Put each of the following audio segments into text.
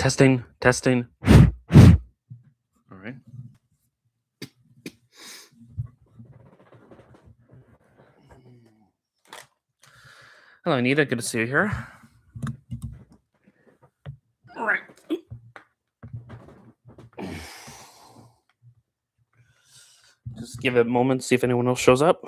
Testing, testing. All right. Hello, Anita. Good to see you here. All right. Just give it a moment, see if anyone else shows up.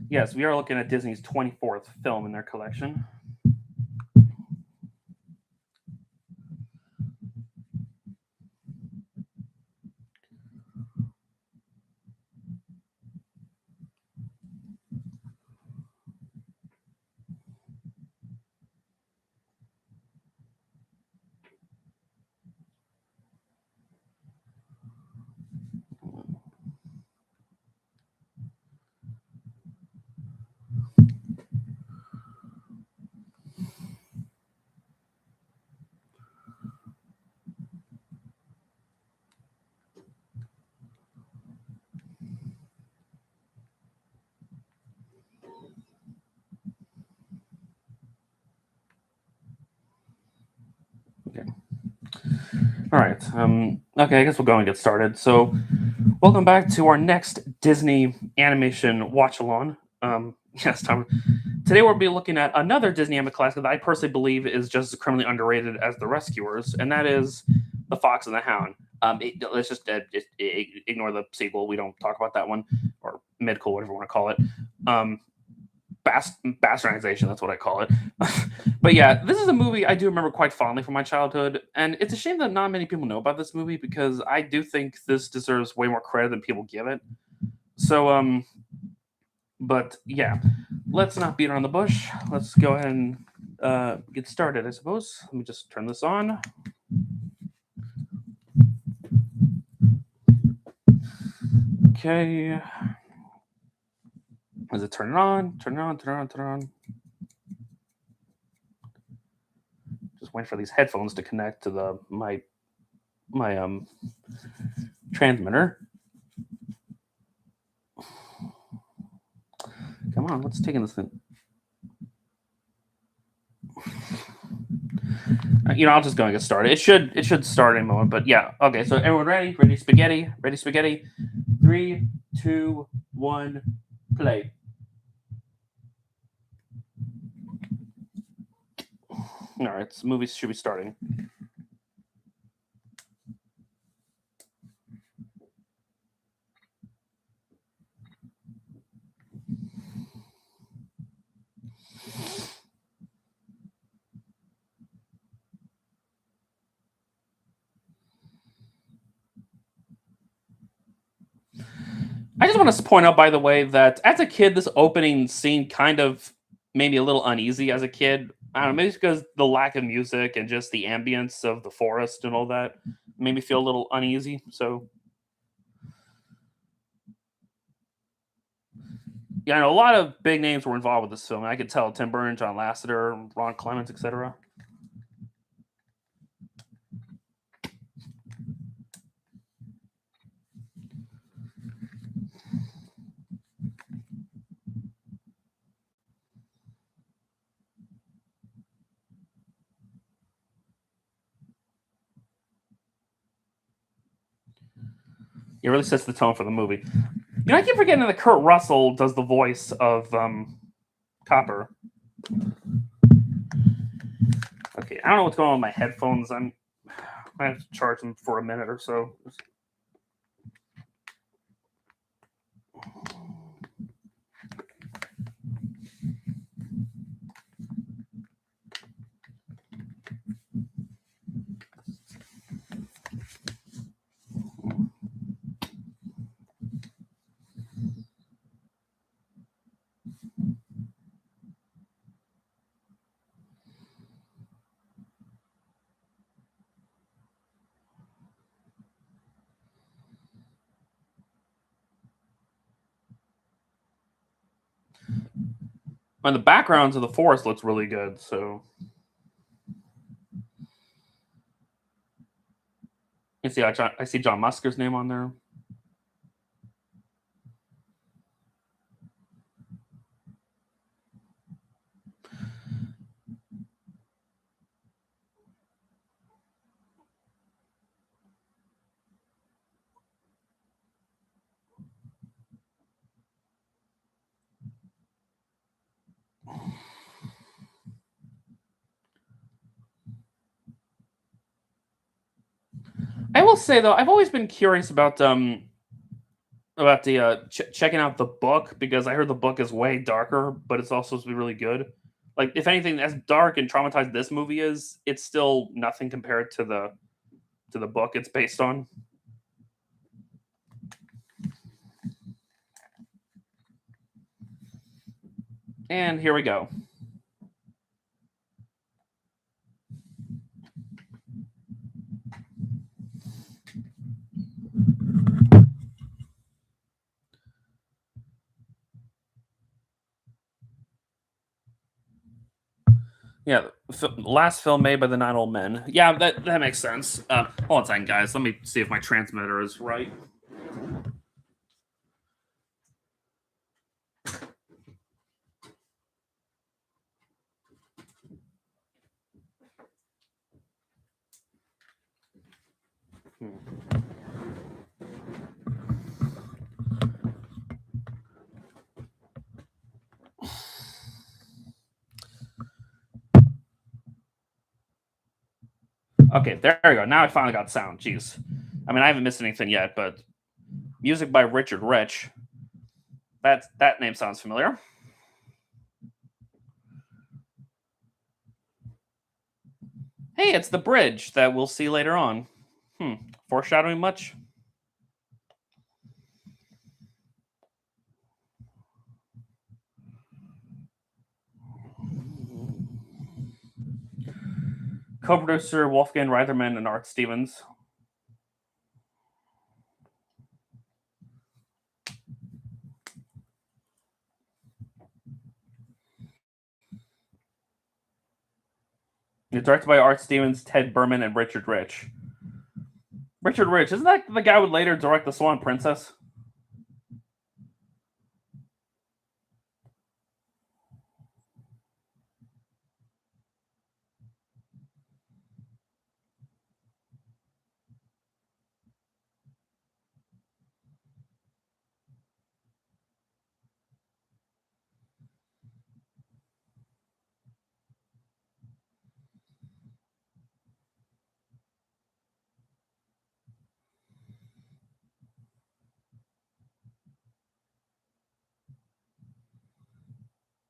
Yes, we are looking at Disney's 24th film in their collection. Okay. All right. Okay, I guess we'll go and get started. So, welcome back to our next Disney animation watch along. Yes, Tom. Today we'll be looking at another Disney animated classic that I personally believe is just as criminally underrated as The Rescuers, and that is The Fox and the Hound. Let's just ignore the sequel. We don't talk about that one, or mid-cool, whatever you want to call it. Bastardization, that's what I call it. But yeah, this is a movie I do remember quite fondly from my childhood, and it's a shame that not many people know about this movie because I do think this deserves way more credit than people give it. So, but yeah, let's not beat around the bush. Let's go ahead and get started, I suppose. Let me just turn this on. Okay. Is it turn it on? Turn it on, turn it on, turn it on. Just waiting for these headphones to connect to the my transmitter. Come on, what's taking this thing? I'll just go and get started. It should start in a moment, but yeah. Okay, so everyone ready? Ready spaghetti? Ready spaghetti? 3, 2, 1, play. All right, so movies should be starting. I just want to point out, by the way, that as a kid, this opening scene kind of made me a little uneasy as a kid. I don't know, maybe it's because the lack of music and just the ambience of the forest and all that made me feel a little uneasy. So, yeah, I know a lot of big names were involved with this film. I could tell Tim Burton, John Lasseter, Ron Clements, etc. It really sets the tone for the movie. I keep forgetting that Kurt Russell does the voice of Copper. Okay, I don't know what's going on with my headphones. I have to charge them for a minute or so. And the backgrounds of the forest looks really good. So I see John Musker's name on there. I will say though, I've always been curious about the checking out the book because I heard the book is way darker, but it's also supposed to be really good. Like, if anything, as dark and traumatized this movie is, it's still nothing compared to the book it's based on. And here we go. Yeah, last film made by the Nine Old Men. Yeah, that makes sense. Hold on a second, guys. Let me see if my transmitter is right. Hmm. Okay, there we go. Now I finally got sound. Jeez. I mean, I haven't missed anything yet, but music by Richard Rich. That name sounds familiar. Hey, it's the bridge that we'll see later on. Hmm. Foreshadowing much? Co-producer Wolfgang Reitherman and Art Stevens. It's directed by Art Stevens, Ted Berman, and Richard Rich. Richard Rich, isn't that the guy who would later direct The Swan Princess?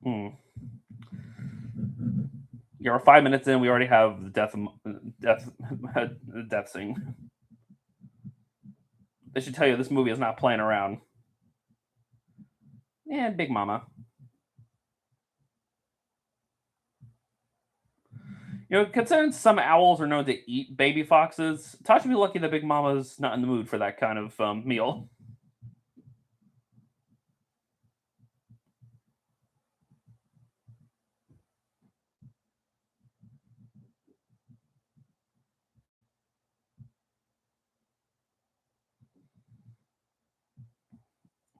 Hmm. Yeah, we're 5 minutes in. We already have the death, death scene. They should tell you this movie is not playing around. And Big Mama. You know, considering some owls are known to eat baby foxes, Tosh should be lucky that Big Mama's not in the mood for that kind of meal.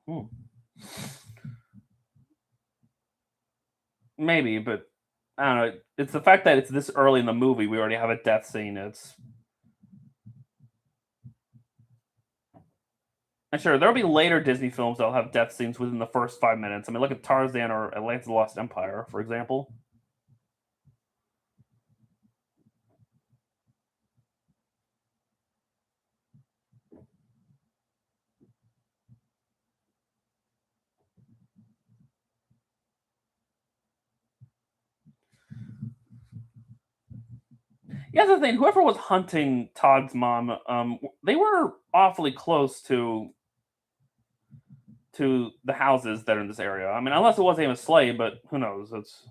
Hmm. Maybe, but I don't know. It's the fact that it's this early in the movie. We already have a death scene. It's and sure there'll be later Disney films that'll have death scenes within the first 5 minutes. I mean, look at Tarzan or Atlantis: The Lost Empire, for example. Yeah, that's the thing. Whoever was hunting Todd's mom, they were awfully close to the houses that are in this area. I mean, unless it was Amos Slade, but who knows? It's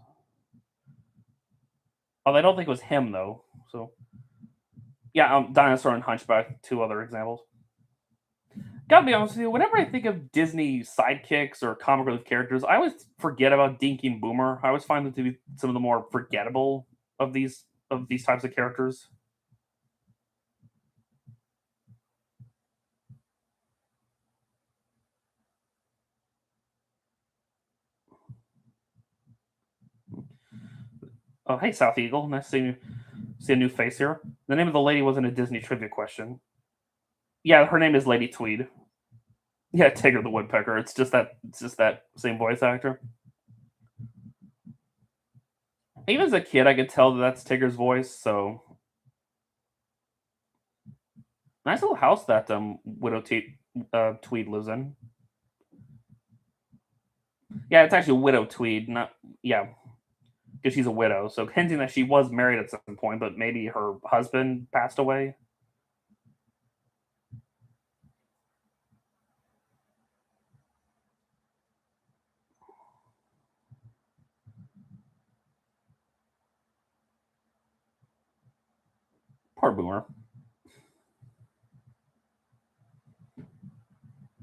oh, I don't think it was him though. So yeah, Dinosaur and Hunchback, two other examples. Gotta be honest with you, whenever I think of Disney sidekicks or comic relief characters, I always forget about Dinky and Boomer. I always find them to be some of the more forgettable of these types of characters. Oh, hey, South Eagle, nice to see a new face here. The name of the lady wasn't a Disney trivia question. Yeah, her name is Lady Tweed. Yeah, Tigger the Woodpecker. It's just that same voice actor. Even as a kid, I could tell that that's Tigger's voice. So Nice little house that Tweed lives in. Yeah, it's actually Widow Tweed, not yeah, because she's a widow. So hinting that she was married at some point, but maybe her husband passed away. Poor Boomer.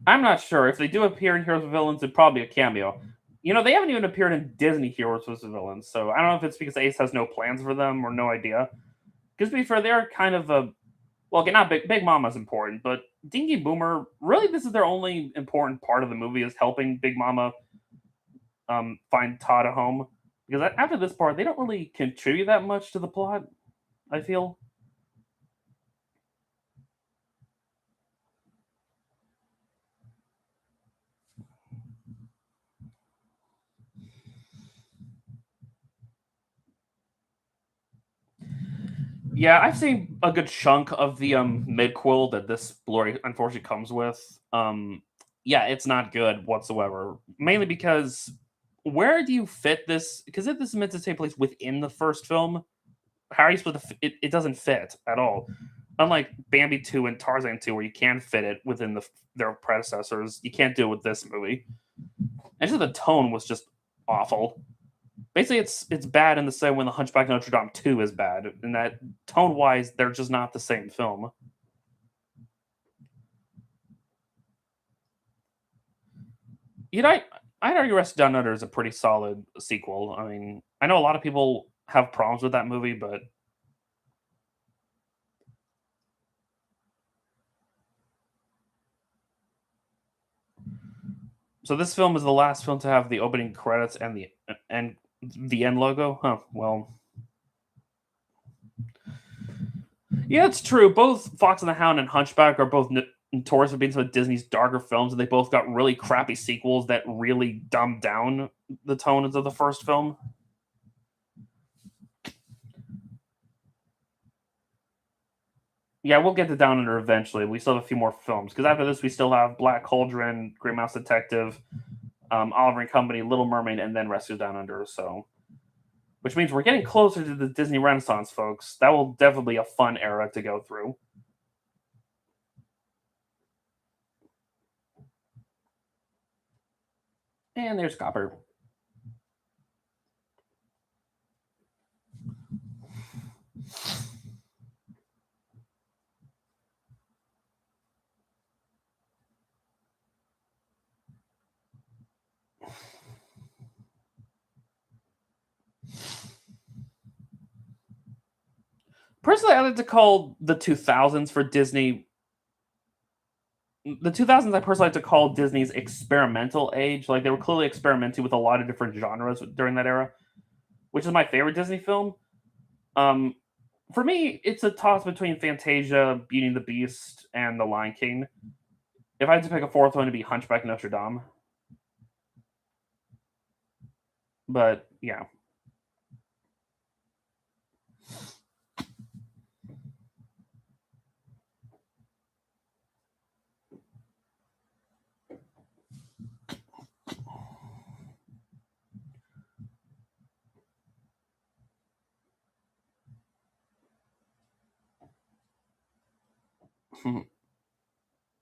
I'm not sure if they do appear in Heroes of Villains. It'd probably be a cameo. You know, they haven't even appeared in Disney Heroes vs. Villains, so I don't know if it's because Ace has no plans for them or no idea. Because to be fair, they're kind of a well, okay, not Big Mama's important, but Dingy Boomer, really, this is their only important part of the movie is helping Big Mama find Todd a home. Because after this part, they don't really contribute that much to the plot. I feel. Yeah, I've seen a good chunk of the midquel that this Blu-ray unfortunately comes with. Yeah, it's not good whatsoever. Mainly because where do you fit this? Because if this is meant to take place within the first film, how are you supposed to? It doesn't fit at all. Unlike Bambi 2 and Tarzan 2, where you can fit it within their predecessors, you can't do it with this movie. And just the tone was just awful. Basically, it's bad in the same way the Hunchback of Notre Dame 2 is bad, in that tone wise, they're just not the same film. You know, I'd argue Rescue Down Under is a pretty solid sequel. I mean, I know a lot of people have problems with that movie, but so this film is the last film to have the opening credits and the end logo. Huh. Well, yeah, it's true. Both Fox and the Hound and Hunchback are both notorious for being some of Disney's darker films, and they both got really crappy sequels that really dumbed down the tones of the first film. Yeah, we'll get to Down Under eventually. We still have a few more films because after this, we still have Black Cauldron, Great Mouse Detective, Oliver and Company, Little Mermaid, and then Rescue Down Under. So, which means we're getting closer to the Disney Renaissance, folks. That will definitely be a fun era to go through. And there's Copper. Personally, I like to call the 2000s for Disney. The 2000s, I personally like to call Disney's experimental age. Like they were clearly experimenting with a lot of different genres during that era, which is my favorite Disney film. Um, for me, it's a toss between Fantasia, Beauty and the Beast, and The Lion King. If I had to pick a fourth one, it'd be Hunchback of Notre Dame. But yeah,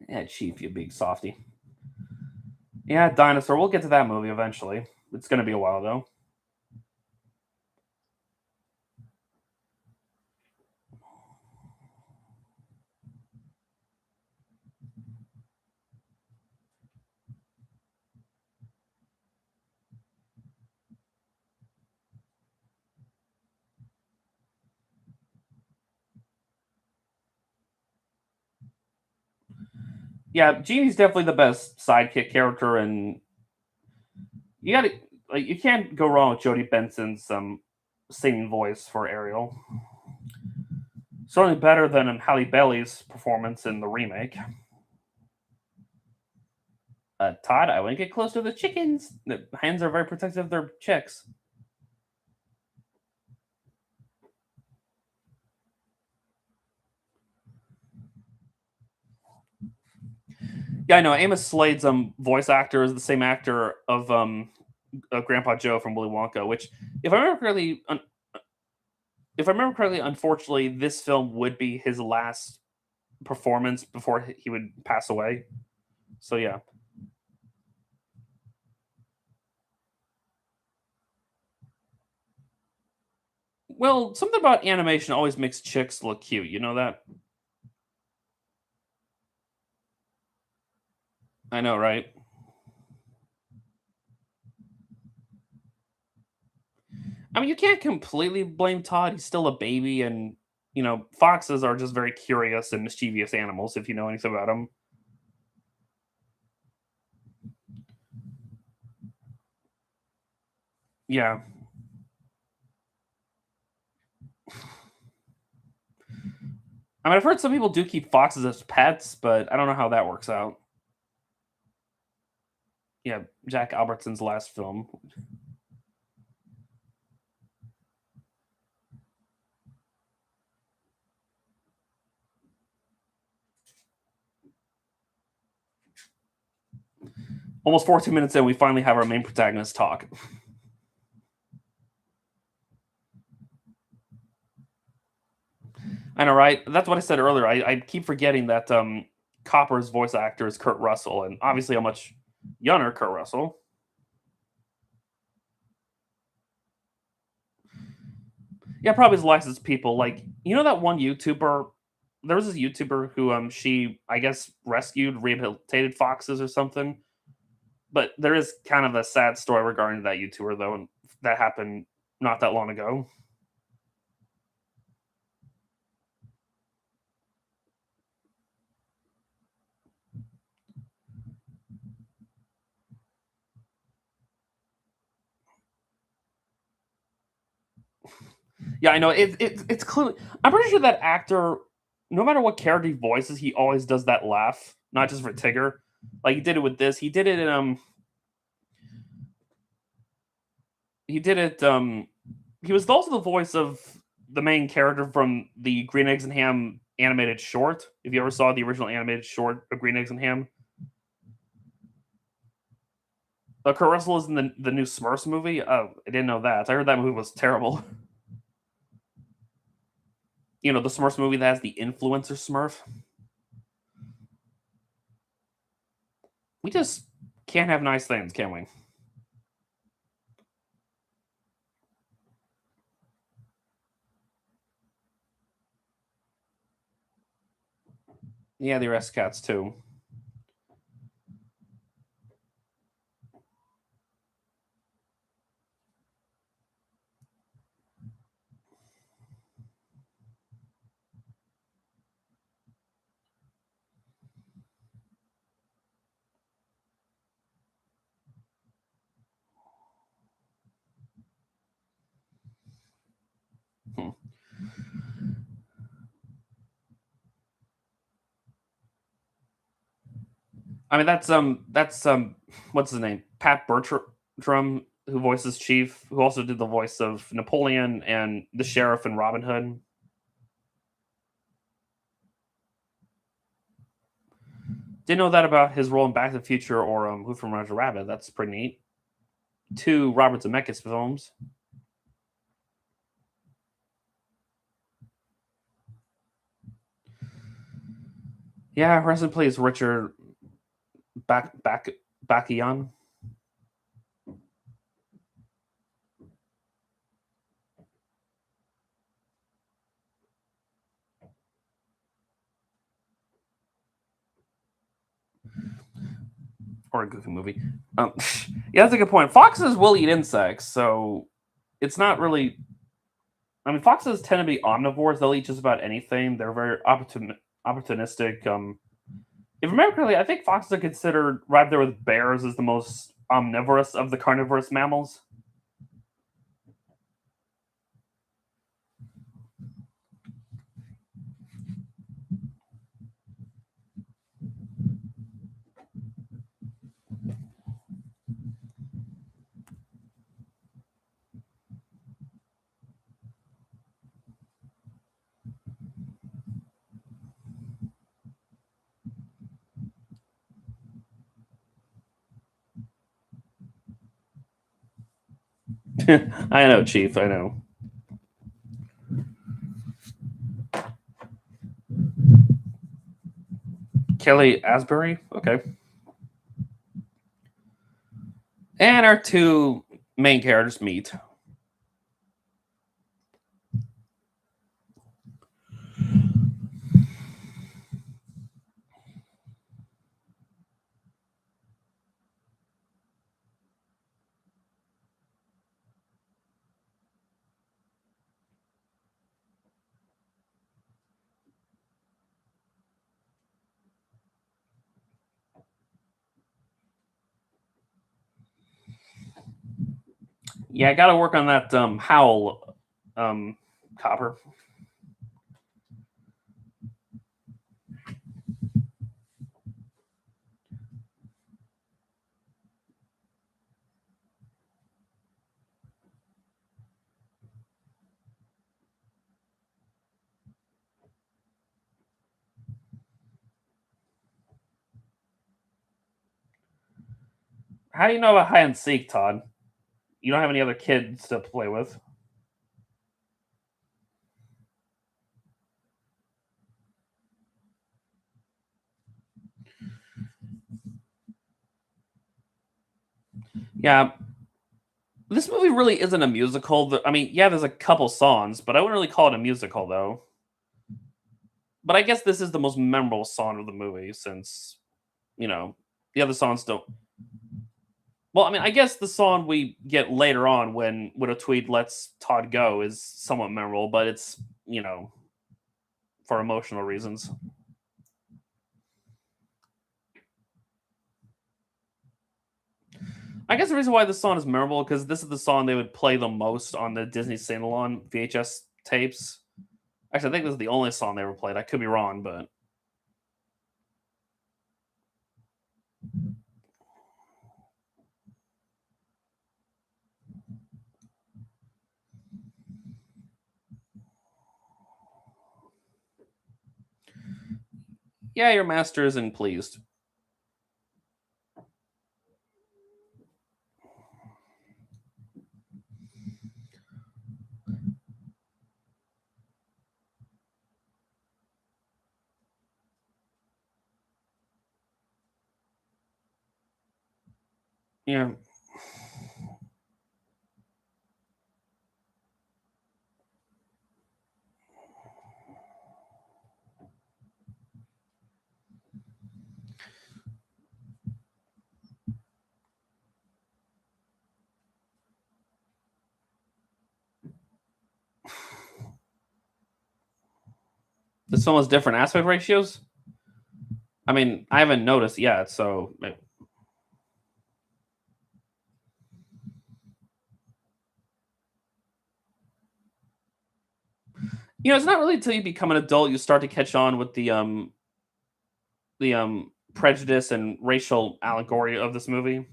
yeah, Chief, you big softy. Yeah, Dinosaur. We'll get to that movie eventually. It's gonna be a while though. Yeah, Genie's definitely the best sidekick character, and you got to like you can't go wrong with Jodie Benson's singing voice for Ariel. Certainly better than Halle Bailey's performance in the remake. Todd, I wouldn't get close to the chickens. The hens are very protective of their chicks. Yeah, I know. Amos Slade's voice actor is the same actor of Grandpa Joe from Willy Wonka. Which, if I remember correctly, unfortunately, this film would be his last performance before he would pass away. So yeah. Well, something about animation always makes chicks look cute. You know that? I know, right? I mean, you can't completely blame Todd. He's still a baby, and foxes are just very curious and mischievous animals. If you know anything about them, yeah. I mean, I've heard some people do keep foxes as pets, but I don't know how that works out. Yeah, Jack Albertson's last film. Almost 14 minutes in, we finally have our main protagonist talk. I know, right? That's what I said earlier. I keep forgetting that Copper's voice actor is Kurt Russell, and obviously a much younger Kurt Russell. Yeah, probably his licensed people. Like, that one YouTuber. There was this YouTuber who she I guess rescued rehabilitated foxes or something. But there is kind of a sad story regarding that YouTuber though, and that happened not that long ago. Yeah, I know. It's clearly. I'm pretty sure that actor, no matter what character he voices, he always does that laugh. Not just for Tigger, like he did it with this. He did it in He did it. He was also the voice of the main character from the Green Eggs and Ham animated short. If you ever saw the original animated short of Green Eggs and Ham, Kurt Russell is in the new Smurfs movie. Oh, I didn't know that. I heard that movie was terrible. The Smurfs movie that has the influencer Smurf. We just can't have nice things, can we? Yeah, the rest cats too. Hmm. I mean, that's what's his name? Pat Bertram, who voices Chief, who also did the voice of Napoleon and the sheriff in Robin Hood. Didn't know that about his role in Back to the Future or Who from Roger Rabbit. That's pretty neat. Two Robert Zemeckis films. Yeah, rest in peace, Richard Backian. Or a Goofy movie. Um, yeah, that's a good point. Foxes will eat insects, so it's not really. I mean, foxes tend to be omnivores. They'll eat just about anything. They're very opportunistic. If I remember correctly, I think foxes are considered right there with bears as the most omnivorous of the carnivorous mammals. I know, Chief. I know. Kelly Asbury. Okay. And our two main characters meet. Yeah, I got to work on that howl copper. How do you know about hide and seek, Todd? You don't have any other kids to play with. Yeah, this movie really isn't a musical. I mean, yeah, there's a couple songs, but I wouldn't really call it a musical though. But I guess this is the most memorable song of the movie since, you know, the other songs don't. Well, I mean, I guess the song we get later on when Widow Tweed lets Todd go is somewhat memorable, but it's, for emotional reasons. I guess the reason why this song is memorable because this is the song they would play the most on the Disney Sing-Along VHS tapes. Actually, I think this is the only song they ever played. I could be wrong, but yeah, your master isn't pleased. Yeah. This film has different aspect ratios. I mean, I haven't noticed yet, so it's not really until you become an adult you start to catch on with the prejudice and racial allegory of this movie.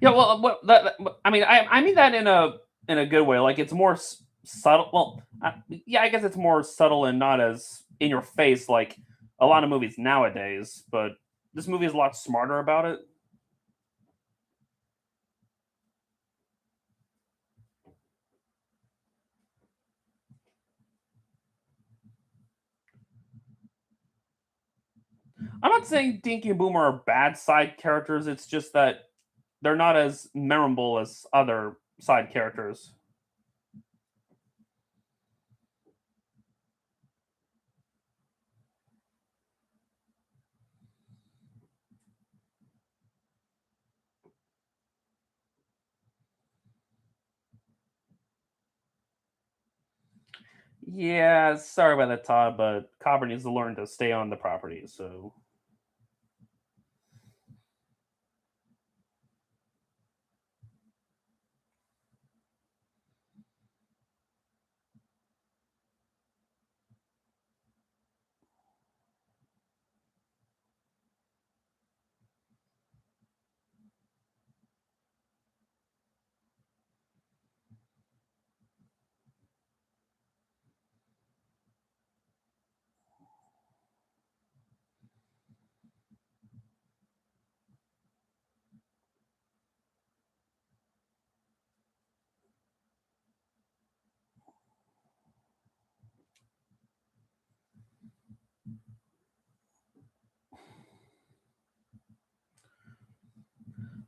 Yeah, well, I mean, I mean that in a good way. Like it's more subtle. Well, yeah, I guess it's more subtle and not as in your face like a lot of movies nowadays. But this movie is a lot smarter about it. I'm not saying Dinky and Boomer are bad side characters. It's just that they're not as memorable as other side characters. Yeah, sorry about that, Todd, but Copper needs to learn to stay on the property. So,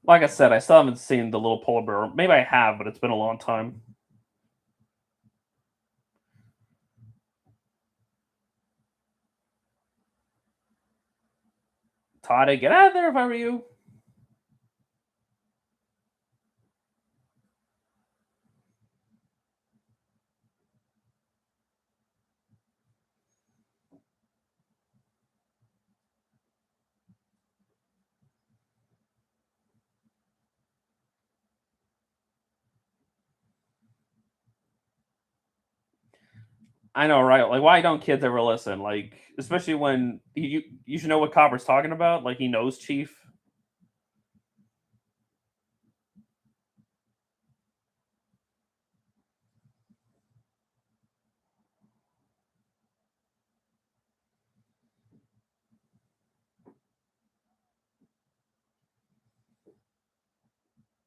Like I said, I still haven't seen the little polar bear. Maybe I have, but it's been a long time. Todd, get out of there if I were you. I know, right? Like, why don't kids ever listen? Like, especially when you should know what Copper's talking about. Like, he knows Chief.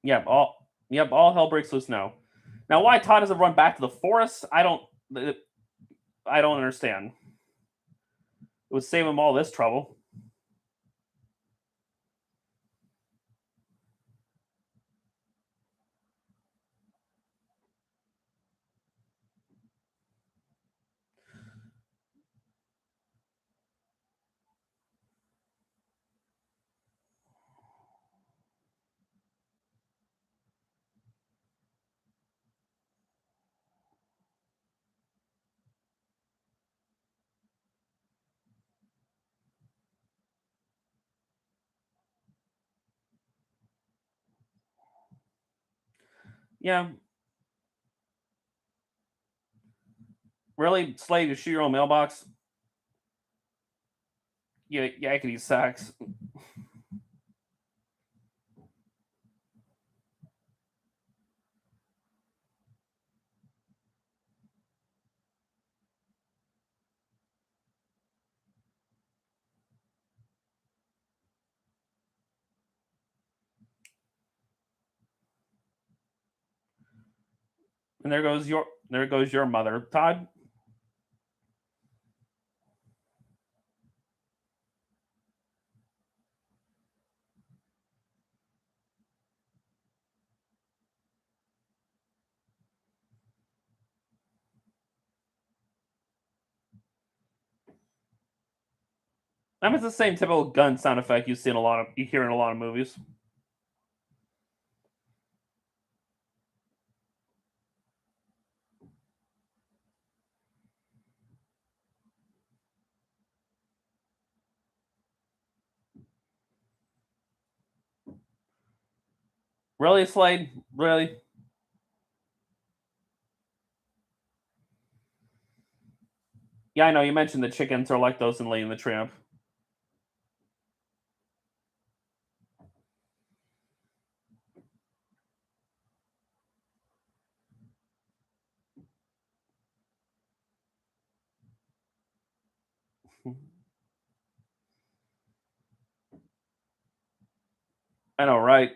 Yep, all hell breaks loose now. Now, why Todd doesn't run back to the forest? I don't understand. It would save him all this trouble. Yeah, really, Slade, to shoot your own mailbox. Yeah, yakety sax. And there goes your mother, Todd. I mean, it's the same typical gun sound effect you hear in a lot of movies. Really, Slade? Really? Yeah, I know. You mentioned the chickens are like those in Lady and the Tramp. I know, right?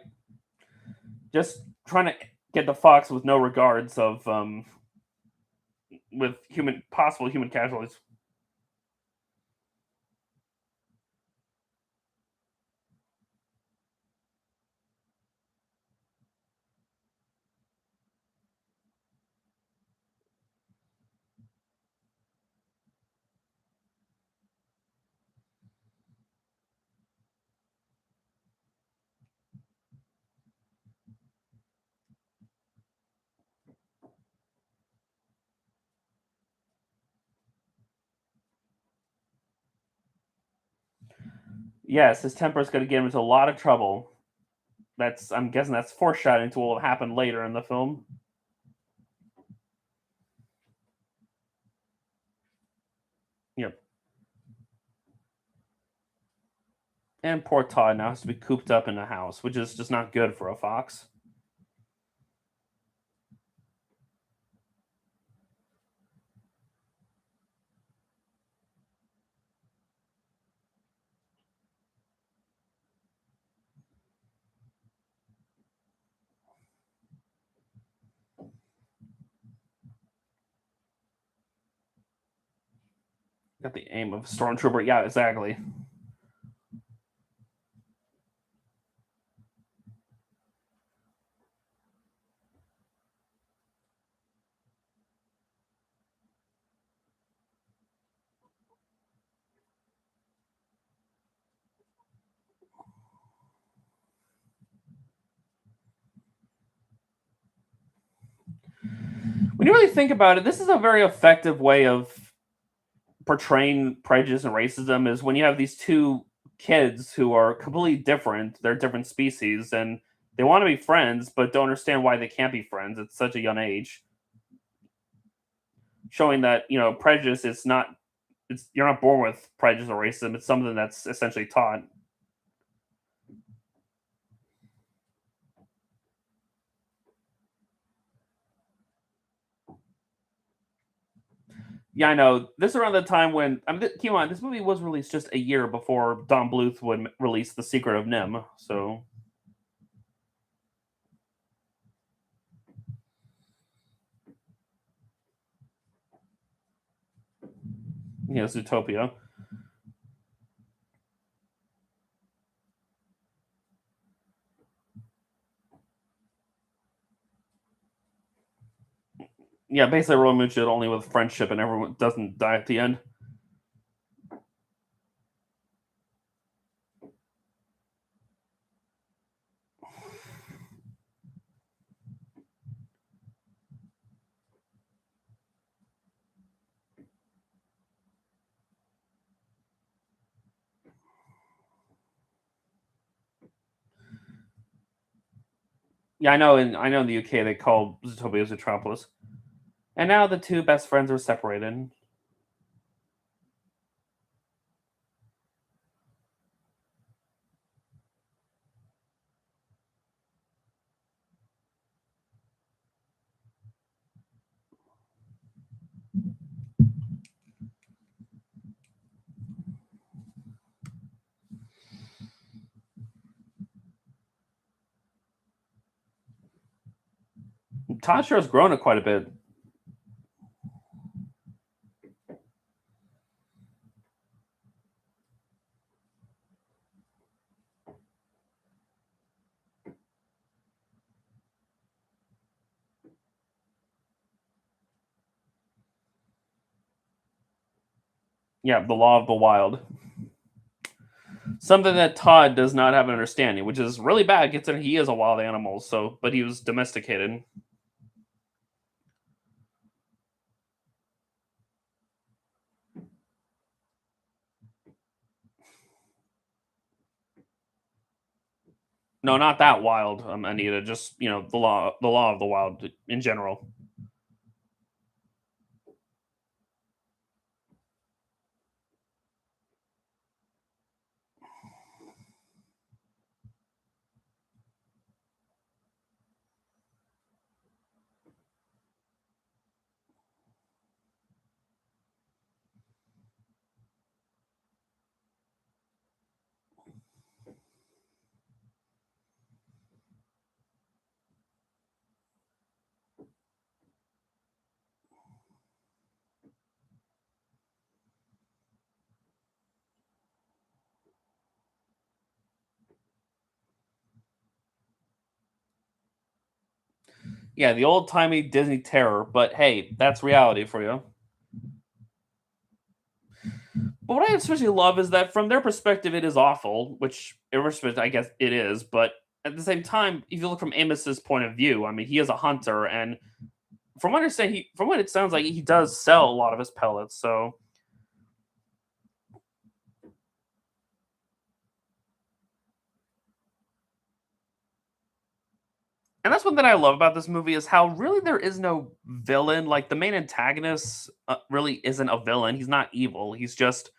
Just trying to get the fox with no regards of with possible human casualties. Yes, his temper is going to get him into a lot of trouble. I'm guessing that's foreshadowing to what will happen later in the film. Yep. And poor Todd now has to be cooped up in a house, which is just not good for a fox. Got the aim of a stormtrooper. Yeah, exactly. When you really think about it, this is a very effective way of portraying prejudice and racism. Is when you have these two kids who are completely different, they're different species, and they want to be friends, but don't understand why they can't be friends at such a young age. Showing that prejudice is not it's you're not born with prejudice or racism. It's something that's essentially taught. Yeah, I know. This is around the time when keep in mind this movie was released just a year before Don Bluth would release The Secret of Nim. So Zootopia. Yeah, basically Romeo and Juliet only with friendship and everyone doesn't die at the end. Yeah, I know. I know in the UK they call Zootopia Zootropolis. And now the two best friends are separated. Tasha has grown it quite a bit. Yeah, the law of the wild. Something that Todd does not have an understanding, which is really bad considering he is a wild animal, but he was domesticated. No, not that wild, Anita. Just the law of the wild in general. Yeah, the old timey Disney terror, but hey, that's reality for you. But what I especially love is that from their perspective, it is awful, which irrespective, I guess it is. But at the same time, if you look from Amos's point of view, I mean, he is a hunter, and from what I understand, from what it sounds like, he does sell a lot of his pellets. So, and that's one thing I love about this movie is how really there is no villain. Like the main antagonist really isn't a villain. He's not evil. He's just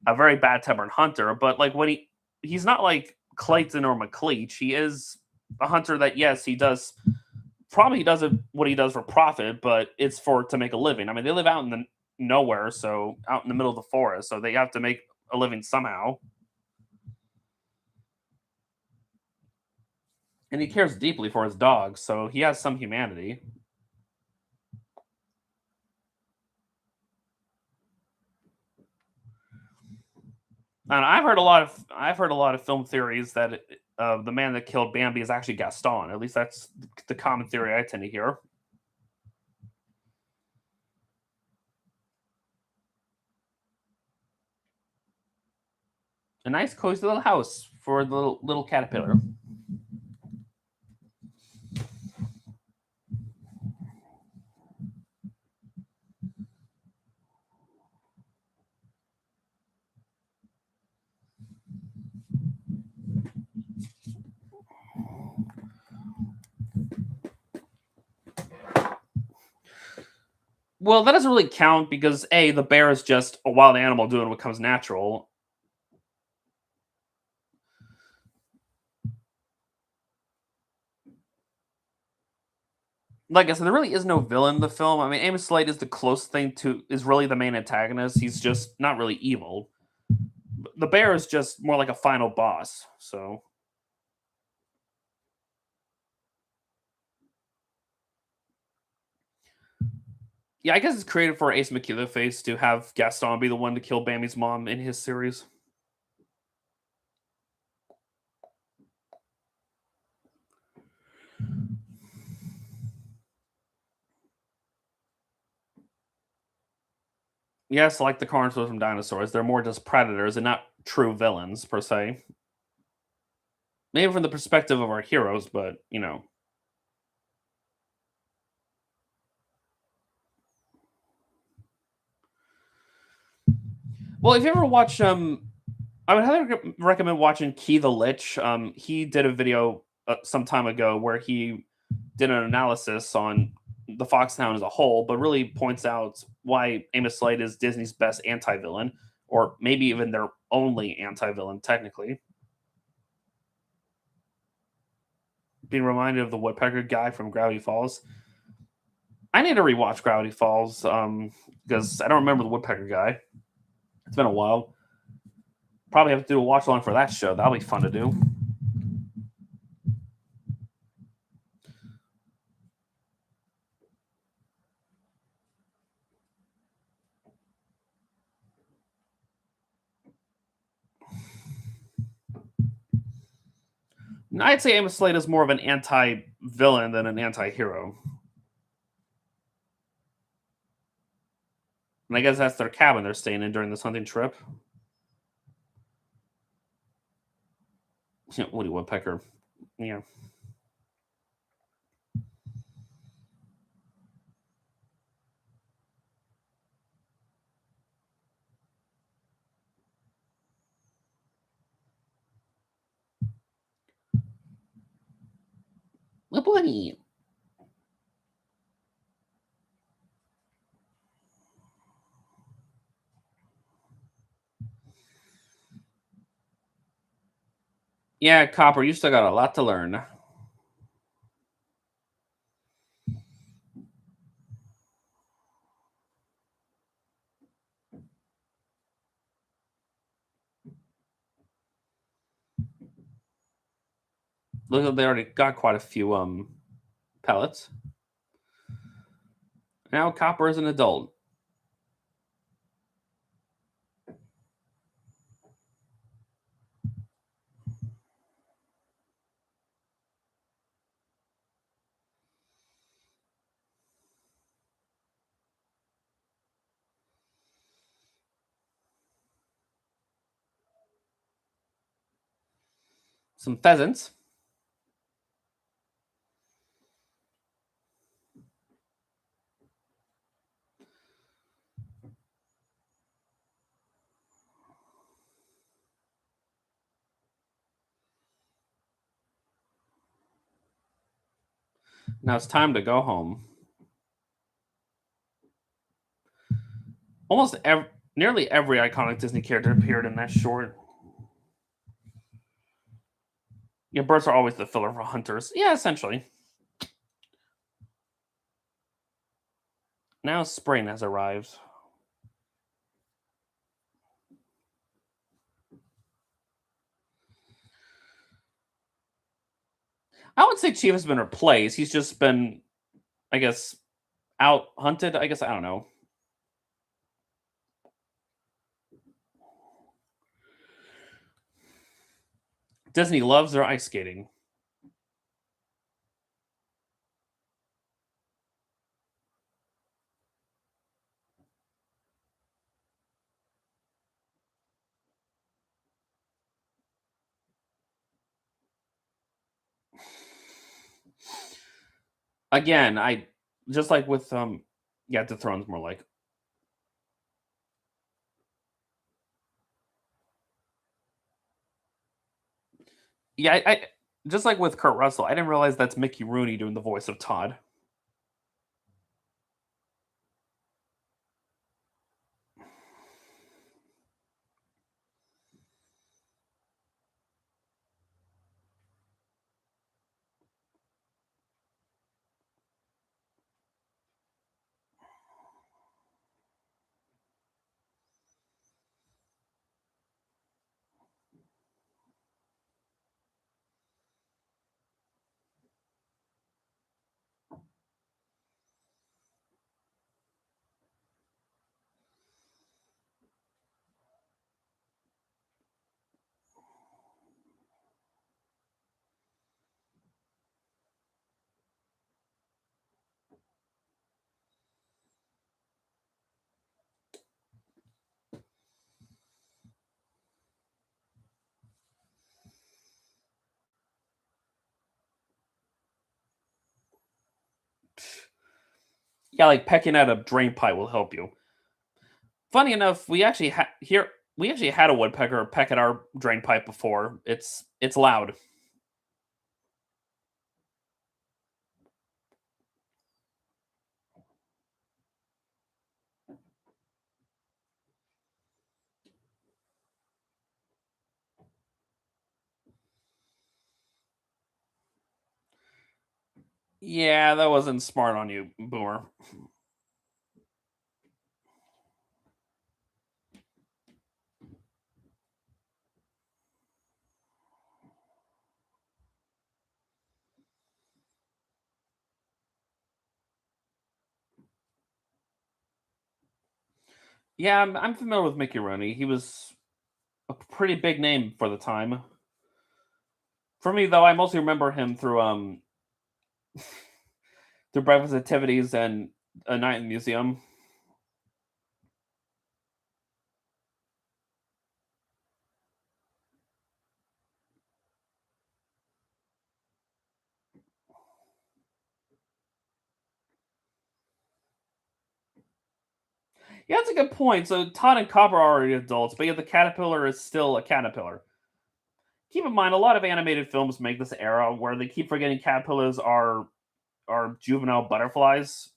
a very bad tempered hunter. But like when he's not like Clayton or McLeach. He is a hunter that yes, he does probably he does it what he does for profit, but it's for to make a living. I mean, they live out in the nowhere, so out in the middle of the forest, so they have to make a living somehow. And he cares deeply for his dog, so he has some humanity. And I've heard a lot of film theories that the man that killed Bambi is actually Gaston. At least that's the common theory I tend to hear. A nice cozy little house for the little caterpillar. Well, that doesn't really count because A, the bear is just a wild animal doing what comes natural. Like I said, there really is no villain in the film. I mean, Amos Slade is the closest thing to is really the main antagonist. He's just not really evil. The bear is just more like a final boss. So yeah, I guess it's created for Ace McKeever to have Gaston be the one to kill Bambi's mom in his series. Yes, like the carnivores from dinosaurs, they're more just predators and not true villains per se. Maybe from the perspective of our heroes, but you know. Well, if you ever watch, I would highly recommend watching Key the Lich. He did a video some time ago where he did an analysis on the Foxhound as a whole, but really points out why Amos Slade is Disney's best anti-villain, or maybe even their only anti-villain, technically. Being reminded of the woodpecker guy from Gravity Falls. I need to rewatch Gravity Falls because I don't remember the woodpecker guy. It's been a while. Probably have to do a watch along for that show. That'll be fun to do. I'd say Amos Slade is more of an anti-villain than an anti-hero. And I guess that's their cabin they're staying in during this hunting trip. Woody Woodpecker. Yeah. The bunny. Yeah, Copper, you still got a lot to learn. Look, they already got quite a few pellets. Now Copper is an adult. Some pheasants. Now it's time to go home. Almost nearly every iconic Disney character appeared in that short. Yeah, birds are always the filler for hunters. Yeah, essentially. Now spring has arrived. I would say Chief has been replaced. He's just been, I guess, out hunted. I guess I don't know. Disney loves their ice skating. Again, I just like with yeah, the thrones more like. Yeah, I just like with Kurt Russell, I didn't realize that's Mickey Rooney doing the voice of Todd. Yeah, like pecking at a drain pipe will help you. Funny enough, we actually had a woodpecker peck at our drain pipe before. It's loud. Yeah, that wasn't smart on you, Boomer. Yeah, I'm familiar with Mickey Rooney. He was a pretty big name for the time. For me, though, I mostly remember him through breakfast activities and a night in the museum. Yeah, that's a good point. So Todd and Copper are already adults, but yet the caterpillar is still a caterpillar. Keep in mind, a lot of animated films make this era where they keep forgetting caterpillars are juvenile butterflies.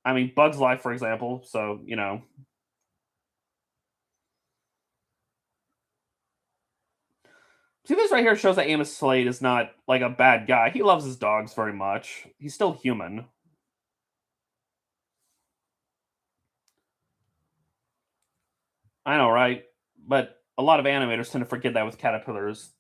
I mean, Bug's Life, for example. So see, this right here shows that Amos Slade is not like a bad guy. He loves his dogs very much. He's still human. I know, right? But a lot of animators tend to forget that with caterpillars.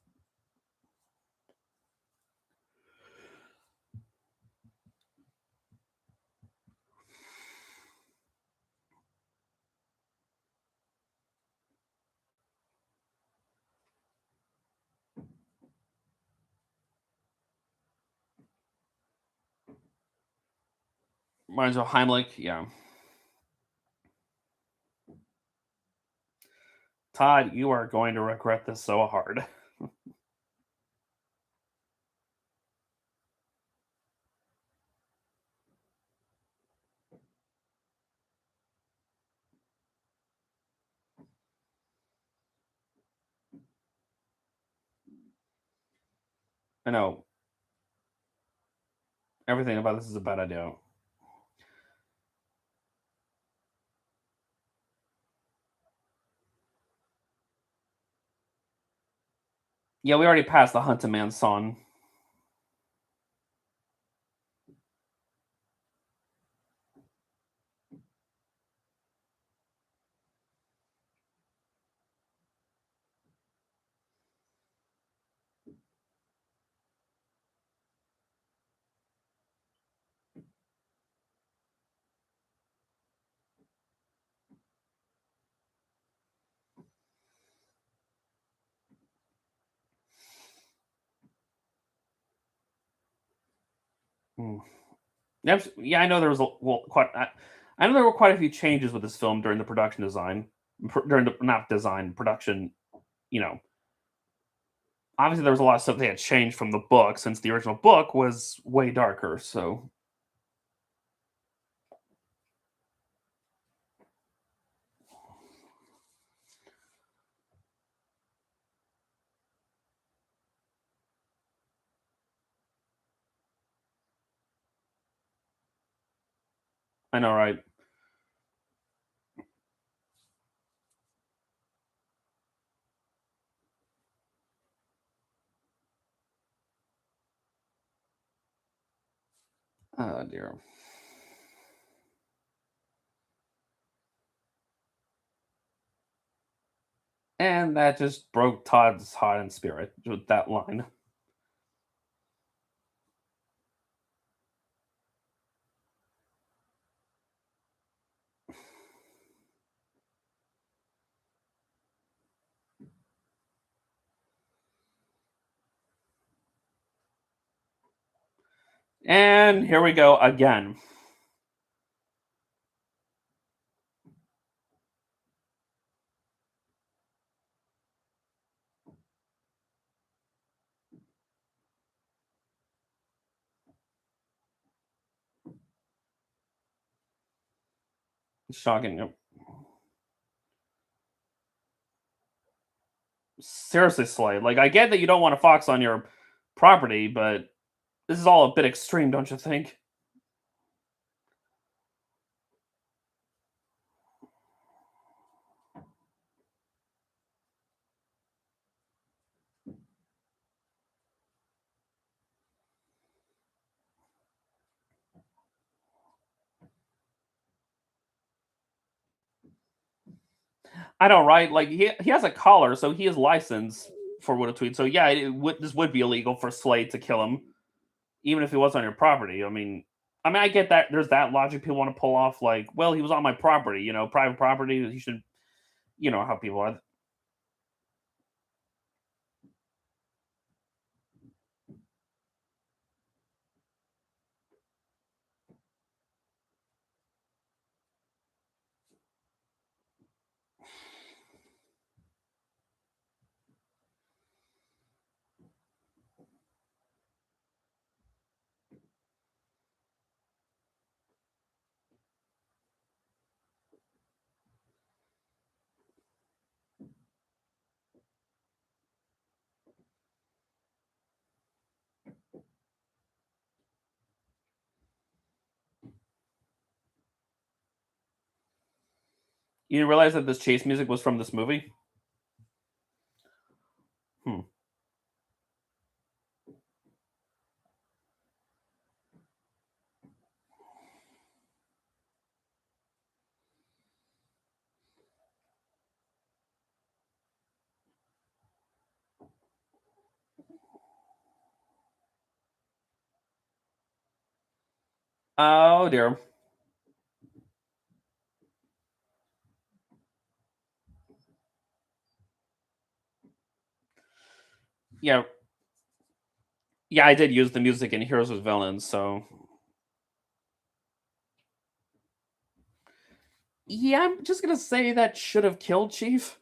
Reminds me of Heimlich. Yeah, Todd, you are going to regret this so hard. I know everything about this is a bad idea. Yeah, we already passed the Hunt a Man song. Hmm. Yeah, I know there was I know there were quite a few changes with this film during the production design, during the not design production. You know, obviously there was a lot of stuff they had changed from the book since the original book was way darker. So I know, right? Oh dear. And that just broke Todd's heart and spirit with that line. And here we go again. Shocking. Seriously, Slade. Like, I get that you don't want a fox on your property, but this is all a bit extreme, don't you think? I know, right? Like, he has a collar, so he is licensed for what a tweet. So yeah, this would be illegal for Slade to kill him, even if he was on your property. I get that there's that logic people want to pull off. Like, well, he was on my property, private property. He should, how people are. You didn't realize that this chase music was from this movie? Hmm. Oh dear. Yeah, yeah. I did use the music in Heroes with Villains, so yeah. I'm just gonna say that should have killed Chief.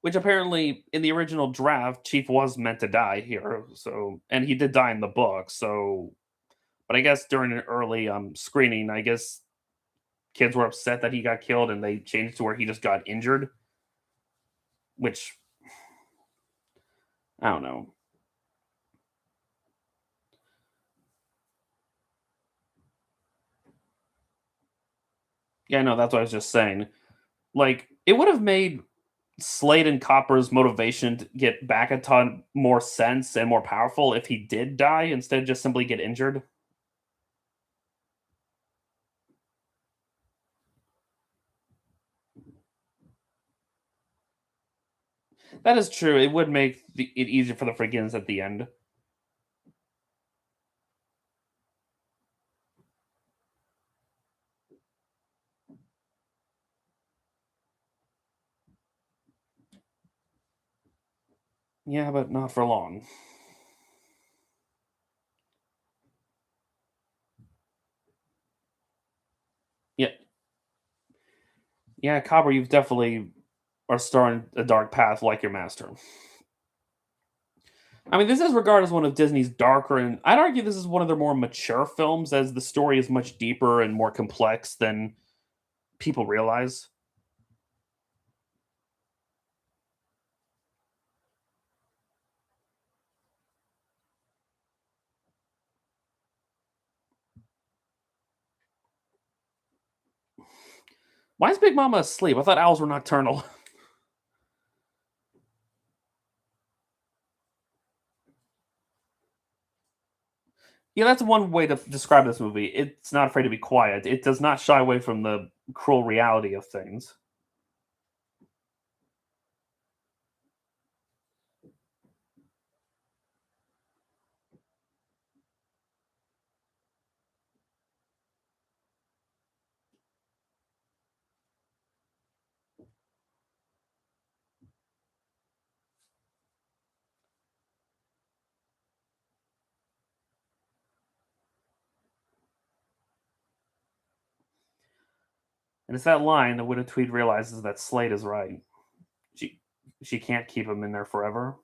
Which apparently in the original draft, Chief was meant to die here. So, and he did die in the book. So, but I guess during an early screening, I guess kids were upset that he got killed, and they changed to where he just got injured. Which I don't know. Yeah, no, that's what I was just saying. Like, it would have made Slade and Copper's motivation to get back a ton more sense and more powerful if he did die instead of just simply get injured. That is true. It would make it easier for the Friggins at the end. Yeah, but not for long. Yeah, yeah, Copper, you've definitely are starting a dark path like your master. I mean, this is regarded as one of Disney's darker, and I'd argue this is one of their more mature films, as the story is much deeper and more complex than people realize. Why is Big Mama asleep? I thought owls were nocturnal. Yeah, that's one way to describe this movie. It's not afraid to be quiet. It does not shy away from the cruel reality of things. And it's that line that Widow Tweed realizes that Slade is right. She she can't keep him in there forever.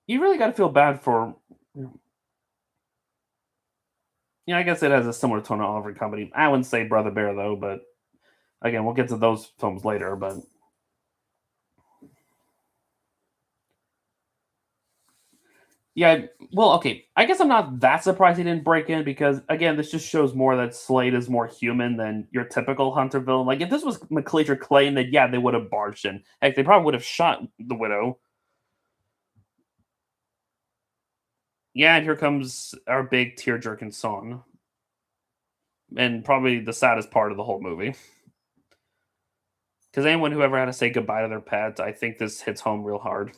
you really got to feel bad for. Yeah, I guess it has a similar tone to Oliver Company. I wouldn't say Brother Bear though, but again, we'll get to those films later. But yeah, well, okay. I guess I'm not that surprised he didn't break in because again, this just shows more that Slade is more human than your typical hunter villain. Like if this was McLeach Clay, then yeah, they would have barged in. Heck, they probably would have shot the widow. Yeah, and here comes our big tear jerking song, and probably the saddest part of the whole movie. Because anyone who ever had to say goodbye to their pet, I think this hits home real hard.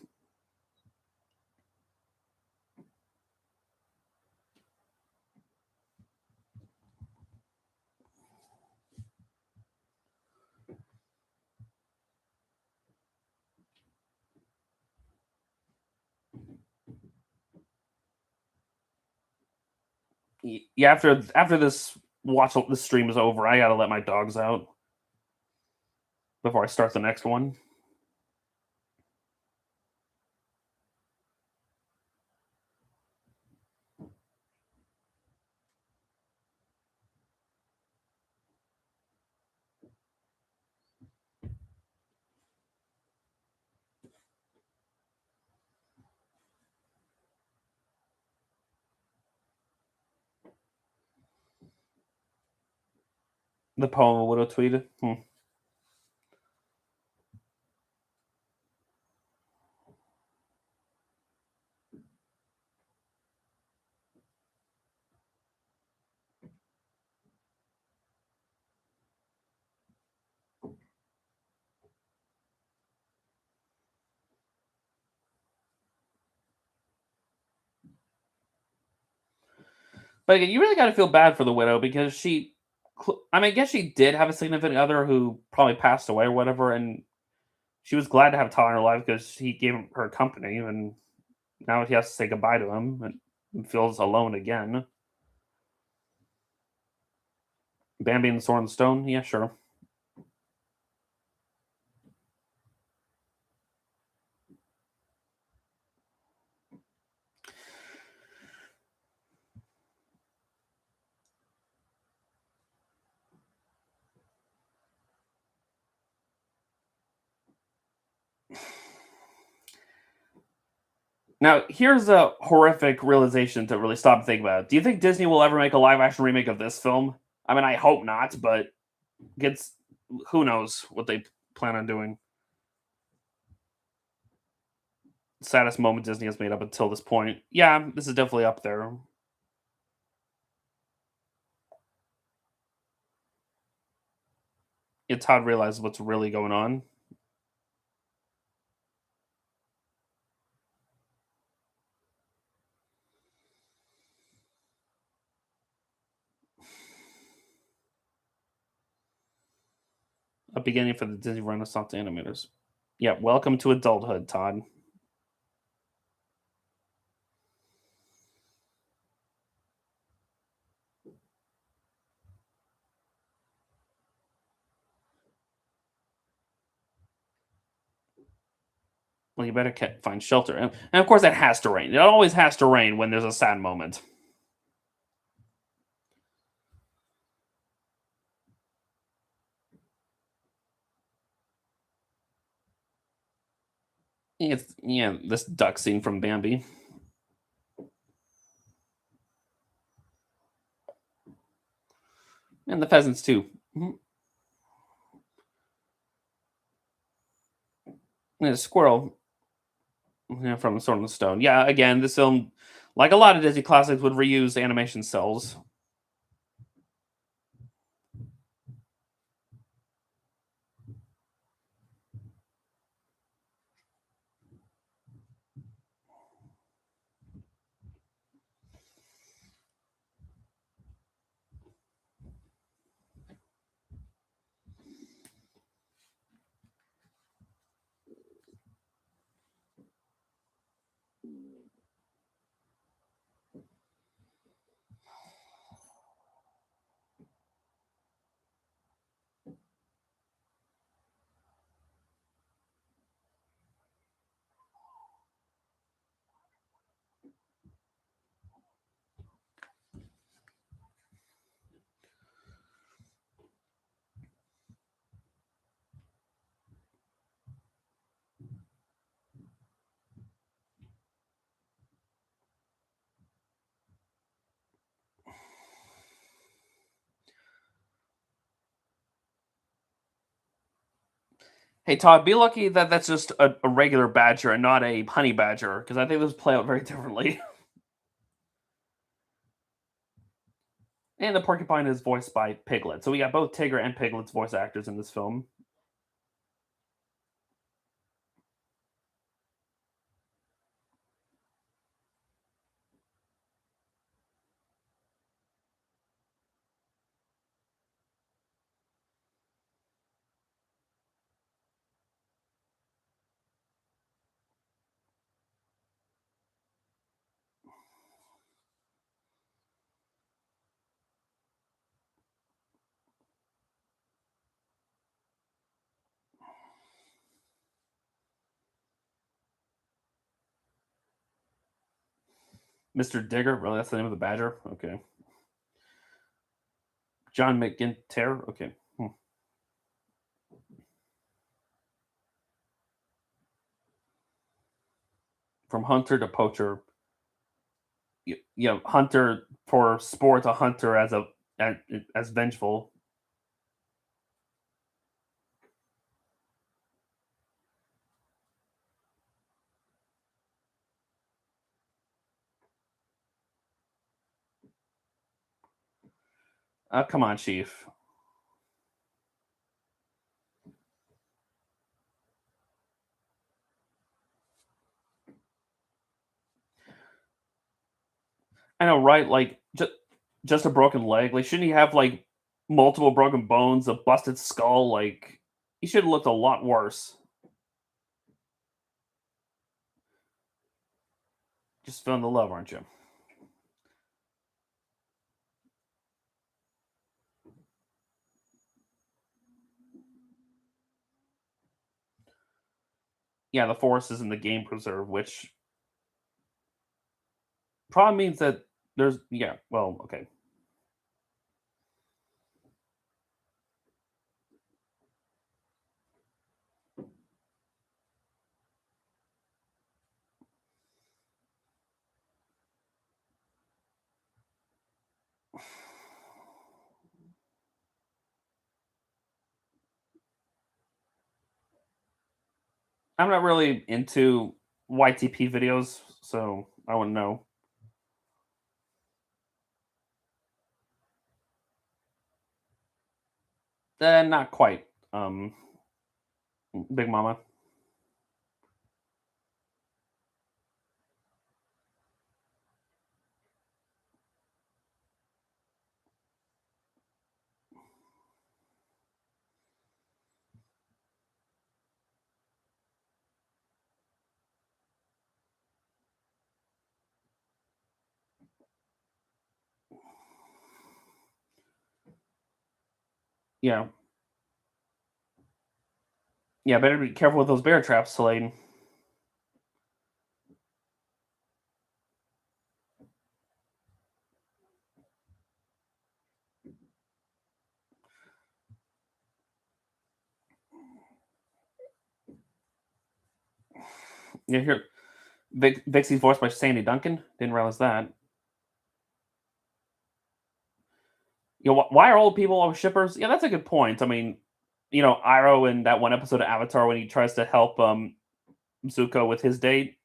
Yeah, after this stream is over, I gotta let my dogs out before I start the next one. The poem a widow tweeted. But again, you really got to feel bad for the widow because I mean, I guess she did have a significant other who probably passed away or whatever, and she was glad to have Todd in her life because he gave her company, and now he has to say goodbye to him and feels alone again. Bambi and the Sword and Stone, yeah, sure. Now, here's a horrific realization to really stop and think about. Do you think Disney will ever make a live action remake of this film? I mean, I hope not, but gets who knows what they plan on doing. Saddest moment Disney has made up until this point. Yeah, this is definitely up there. It's Todd realizes what's really going on. A beginning for the Disney Renaissance animators. Yeah, welcome to adulthood, Todd. Well, you better find shelter. And of course, it has to rain. It always has to rain when there's a sad moment. It's yeah, this duck scene from Bambi and the pheasants too. Mhm. And a squirrel, yeah, from Sword and Stone. Yeah, again, this film, like a lot of Disney classics, would reuse animation cells. Hey Todd, be lucky that that's just a regular badger and not a honey badger, because I think those play out very differently. And the porcupine is voiced by Piglet, so we got both Tigger and Piglet's voice actors in this film. Mr. Digger, really? That's the name of the badger? Okay. John McGintyre? Okay. Hmm. From hunter to poacher. Hunter for sport, a hunter as, as vengeful. Come on, Chief. I know, right? Like just a broken leg. Like, shouldn't he have like multiple broken bones, a busted skull? Like, he should have looked a lot worse. Just feeling the love, aren't you? Yeah, the forest is in the game preserve, which probably means that there's yeah. Well, okay. I'm not really into YTP videos, so I wouldn't know. Not quite. Big Mama. Yeah, yeah. Better be careful with those bear traps, Slade. Yeah, here. Vixie's voiced by Sandy Duncan. Didn't realize that. Why are old people always shippers? Yeah, that's a good point. I mean, Iroh in that one episode of Avatar when he tries to help Zuko with his date.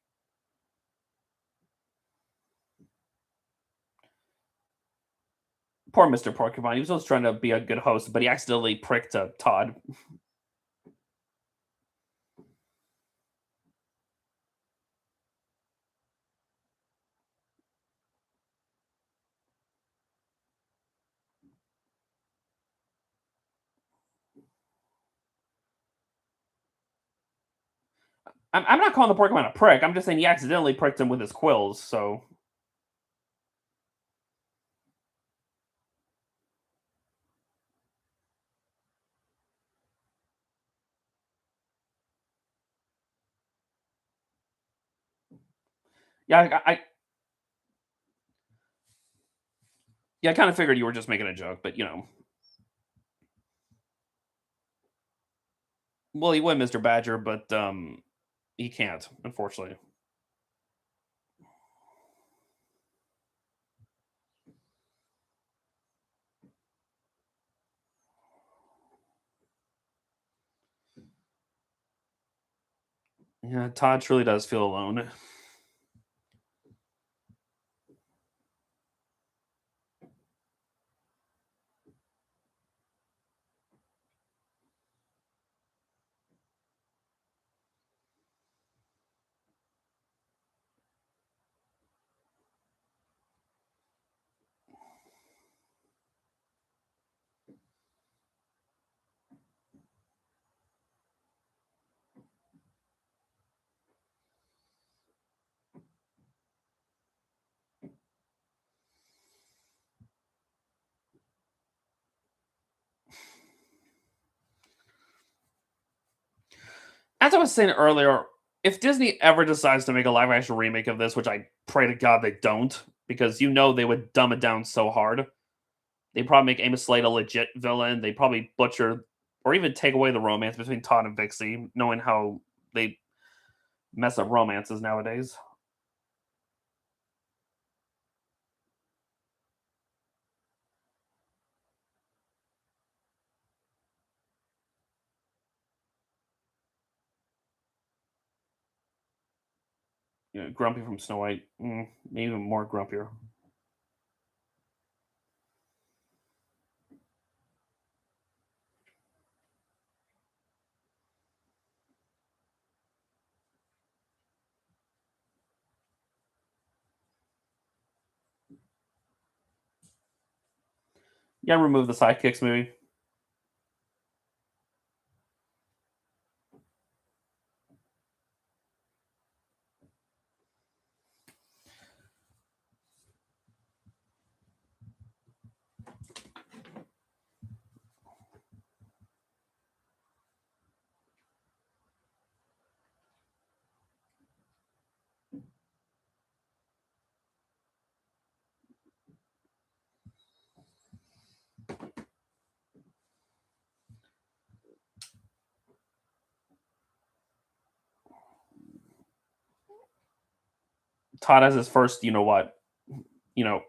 Poor Mr. Porcupine. He was just trying to be a good host, but he accidentally pricked Todd. I'm not calling the Porcupine a prick. I'm just saying he accidentally pricked him with his quills. So yeah, I kind of figured you were just making a joke, but well, he would, Mr. Badger, but he can't, unfortunately. Yeah, Todd truly does feel alone. As I was saying earlier, if Disney ever decides to make a live action remake of this, which I pray to God they don't, because they would dumb it down so hard. They probably make Amos Slade a legit villain. They probably butcher or even take away the romance between Todd and Vixie, knowing how they mess up romances nowadays. Grumpy from Snow White, maybe even more grumpier. Yeah, remove the sidekicks, maybe. Todd has his first, you know what, you know.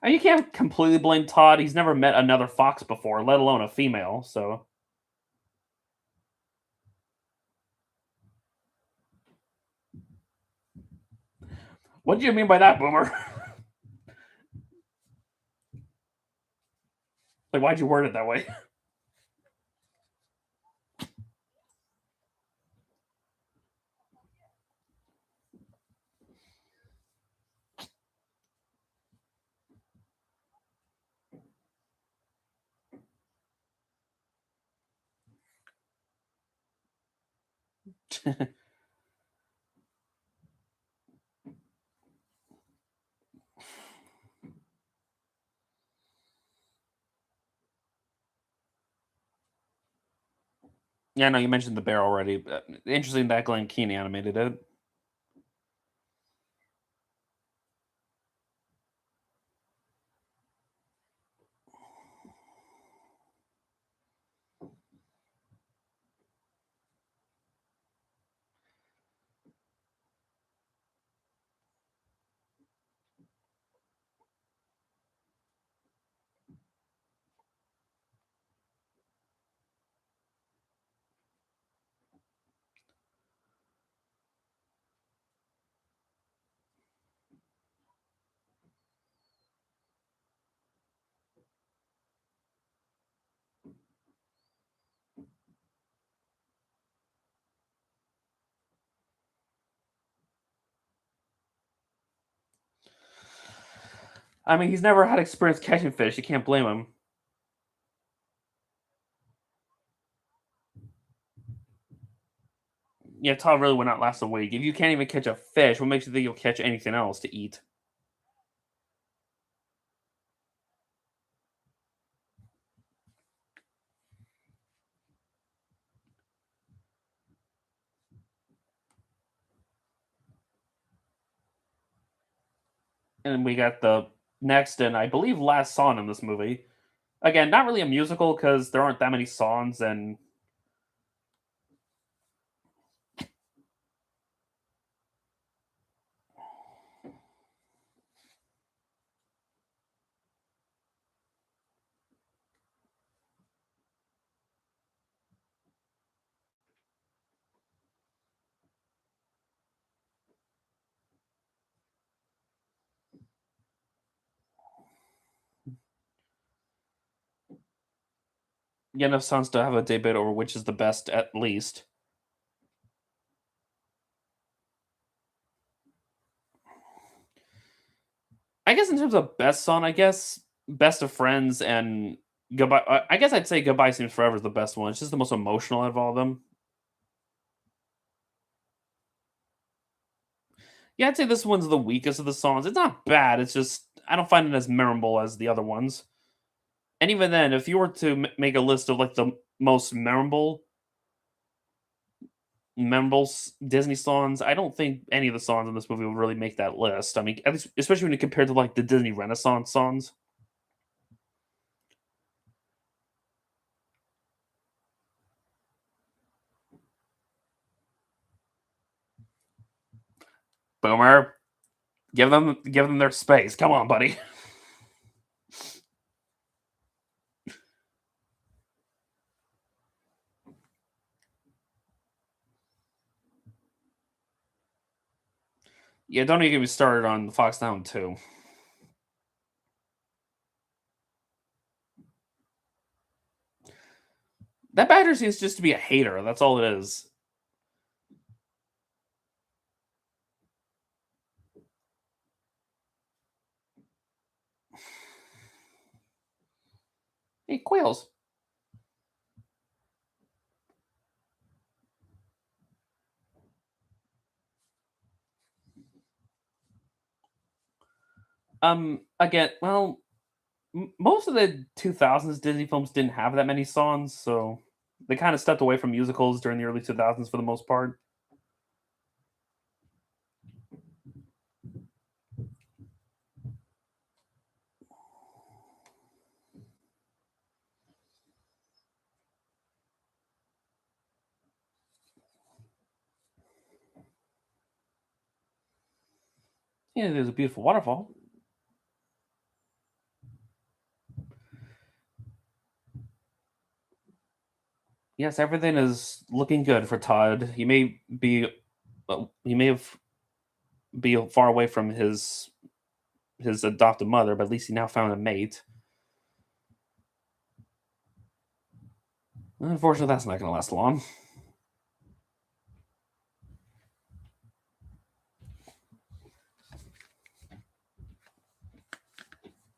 And you can't completely blame Todd. He's never met another fox before, let alone a female. So, what do you mean by that, Boomer? Like, why'd you word it that way? Yeah, no, you mentioned the bear already. Interesting that Glenn Keane animated it. I mean, he's never had experience catching fish. You can't blame him. Yeah, Todd really would not last a week. If you can't even catch a fish, what makes you think you'll catch anything else to eat? And we got the next and I believe last song in this movie. Again, not really a musical because there aren't that many songs, and get enough songs to have a debate over which is the best, at least. I guess in terms of best song, I guess Best of Friends and Goodbye. I guess I'd say Goodbye Seems Forever is the best one. It's just the most emotional out of all of them. Yeah, I'd say this one's the weakest of the songs. It's not bad. It's just I don't find it as memorable as the other ones. And even then, if you were to make a list of like the most Disney songs, I don't think any of the songs in this movie would really make that list. I mean, at least especially when you compare to like the Disney Renaissance songs. Boomer, give them their space. Come on, buddy. Yeah, don't even get me started on Fox Down 2. That Badger seems just to be a hater. That's all it is. Hey, Quails. Again, well, most of the 2000s Disney films didn't have that many songs, so they kind of stepped away from musicals during the early 2000s for the most part. Yeah, there's a beautiful waterfall. Yes, everything is looking good for Todd. He may be, well, he may have be far away from his adopted mother, but at least he now found a mate. Unfortunately, that's not going to last long.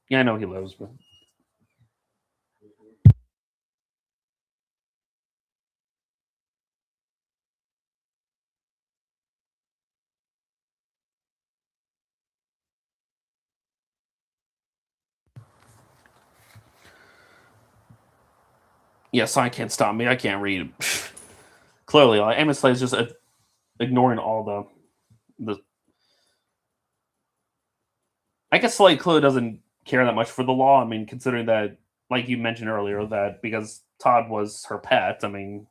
Yeah, I know he lives, but yeah, Sign can't stop me. I can't read. Clearly, like, Amos Slade is just ignoring all the. I guess Slade clearly doesn't care that much for the law. I mean, considering that, like you mentioned earlier, that because Todd was her pet. I mean,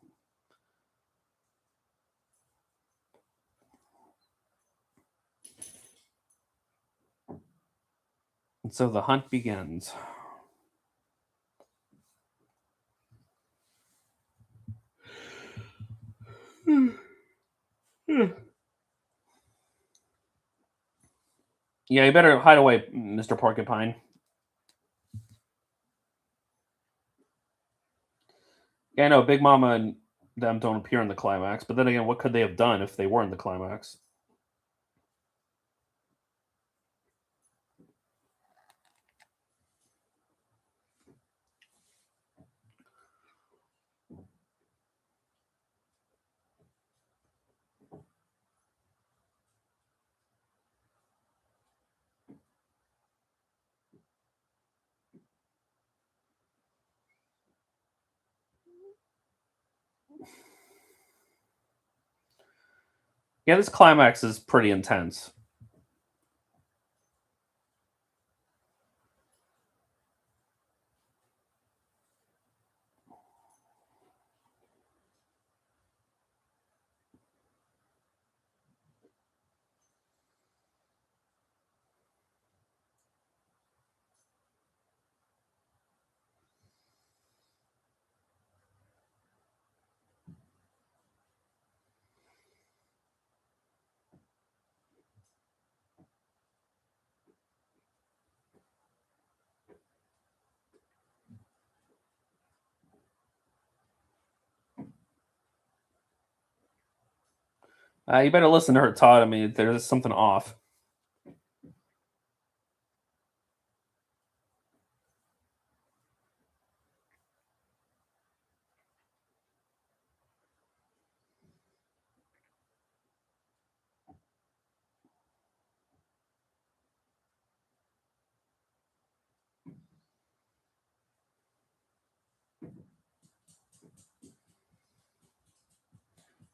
and so the hunt begins. Yeah, you better hide away, Mr. Porcupine. Yeah, I know Big Mama and them don't appear in the climax, but then again, what could they have done if they were in the climax? Yeah, this climax is pretty intense. You better listen to her, Todd. I mean, there's something off.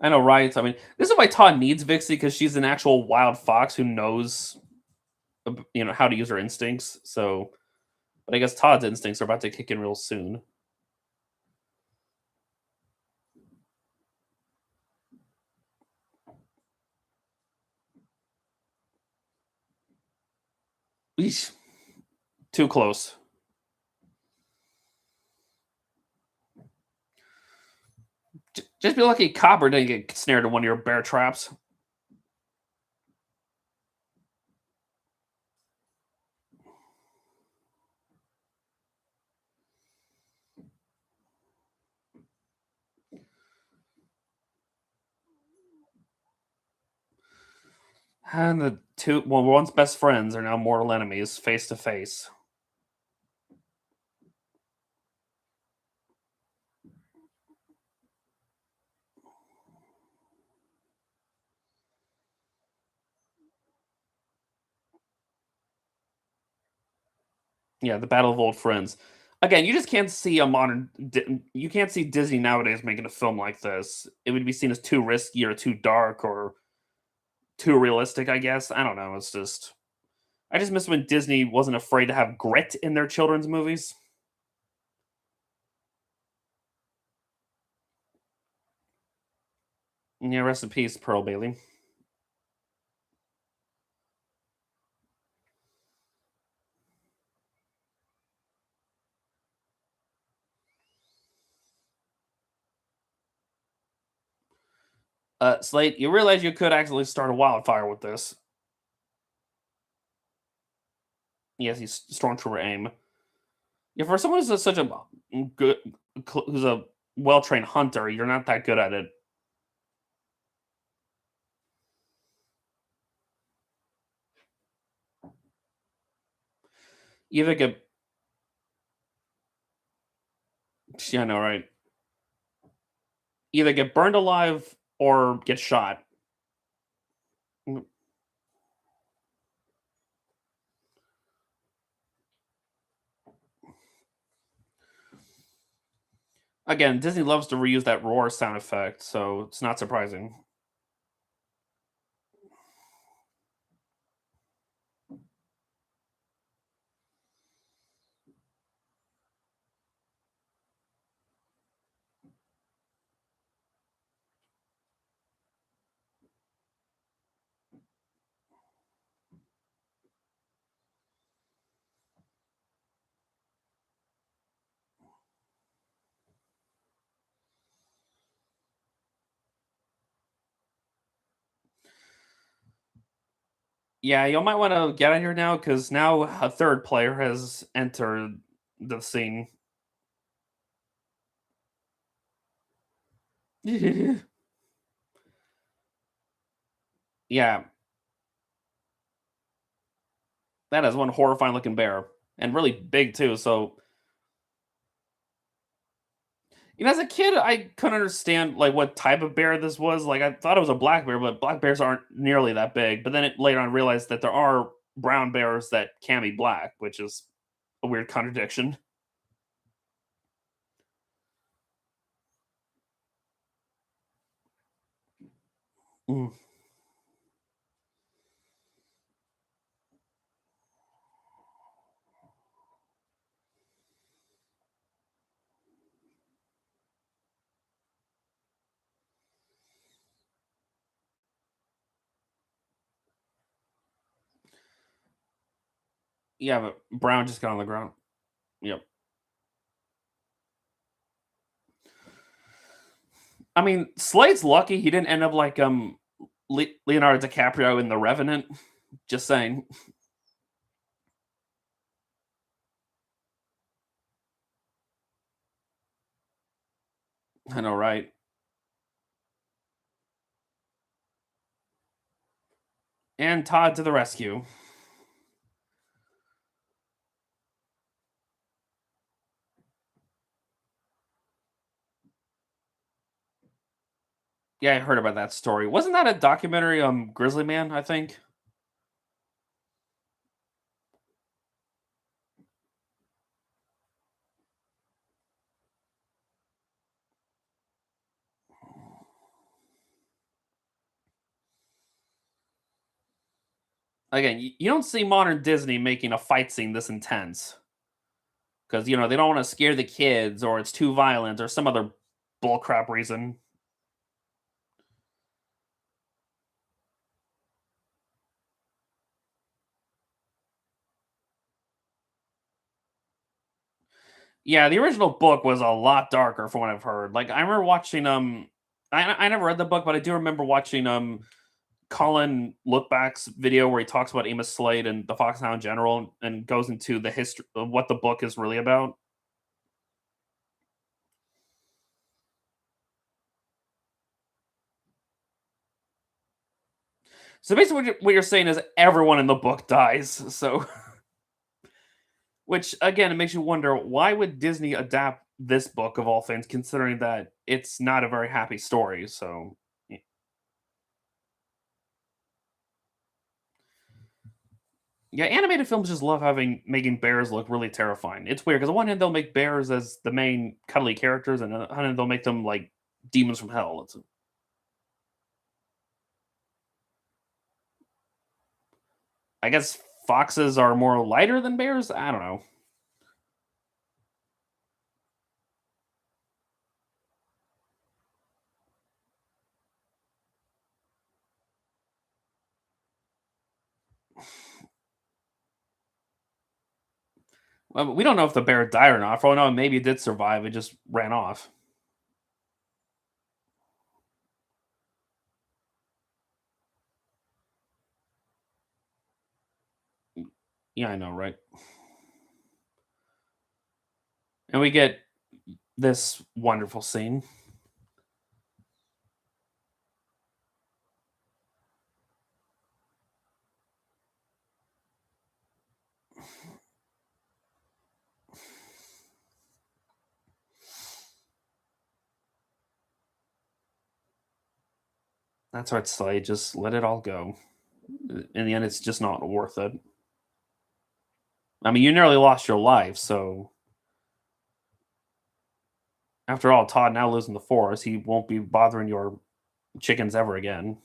I know, right? I mean, this is why Todd needs Vixie because she's an actual wild fox who knows, how to use her instincts. So, but I guess Todd's instincts are about to kick in real soon. Eesh, too close. Just be lucky Copper didn't get snared in one of your bear traps. And the two, well, once best friends are now mortal enemies, face to face. Yeah, the battle of old friends. Again, you just can't see you can't see Disney nowadays making a film like this. It would be seen as too risky or too dark or too realistic, I guess. I don't know. It's just I just miss when Disney wasn't afraid to have grit in their children's movies. Yeah, rest in peace, Pearl Bailey. Slate, you realize you could actually start a wildfire with this. Yes, he's stormtrooper aim. Yeah, for someone who's such a good, who's a well trained hunter, you're not that good at it. You either get, yeah, I know, right? Either get burned alive or get shot. Mm, Again, Disney loves to reuse that roar sound effect, so it's not surprising. Yeah, you might want to get out of here now because now a third player has entered the scene. Yeah, that is one horrifying looking bear and really big too. So, as a kid, I couldn't understand like what type of bear this was. Like, I thought it was a black bear, but black bears aren't nearly that big. But then later on, I realized that there are brown bears that can be black, which is a weird contradiction. Mm. Yeah, but brown just got on the ground. Yep. I mean, Slade's lucky he didn't end up like Leonardo DiCaprio in The Revenant. Just saying. I know, right? And Todd to the rescue. Yeah, I heard about that story. Wasn't that a documentary, Grizzly Man, I think? Again, you don't see modern Disney making a fight scene this intense because they don't want to scare the kids or it's too violent or some other bullcrap reason. Yeah, the original book was a lot darker from what I've heard. Like I remember watching I never read the book, but I do remember watching Colin Lookback's video where he talks about Amos Slade and the Foxhound General and goes into the history of what the book is really about. So basically, what you're saying is everyone in the book dies. So, which again, it makes you wonder why would Disney adapt this book of all things, considering that it's not a very happy story. So, yeah, animated films just love making bears look really terrifying. It's weird because on one hand they'll make bears as the main cuddly characters, and on the other hand they'll make them like demons from hell. I guess foxes are more lighter than bears. I don't know. Well, we don't know if the bear died or not. For all I know, maybe it did survive. It just ran off. Yeah, I know, right? And we get this wonderful scene. That's what it's like. Just let it all go. In the end, it's just not worth it. I mean, you nearly lost your life, so after all, Todd now lives in the forest. He won't be bothering your chickens ever again.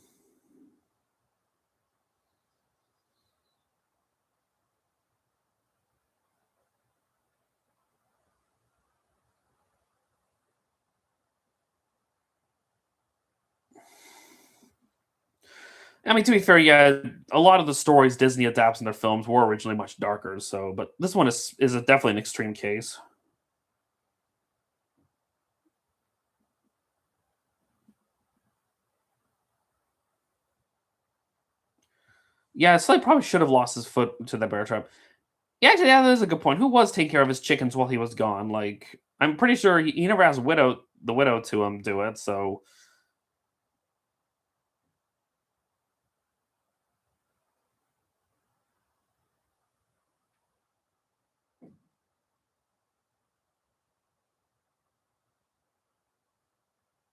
I mean, to be fair, yeah, a lot of the stories Disney adapts in their films were originally much darker. So, but this one is definitely an extreme case. Yeah, Slade probably should have lost his foot to the bear trap. Yeah, actually, yeah, that is a good point. Who was taking care of his chickens while he was gone? Like, I'm pretty sure he never asked the widow to do it. So,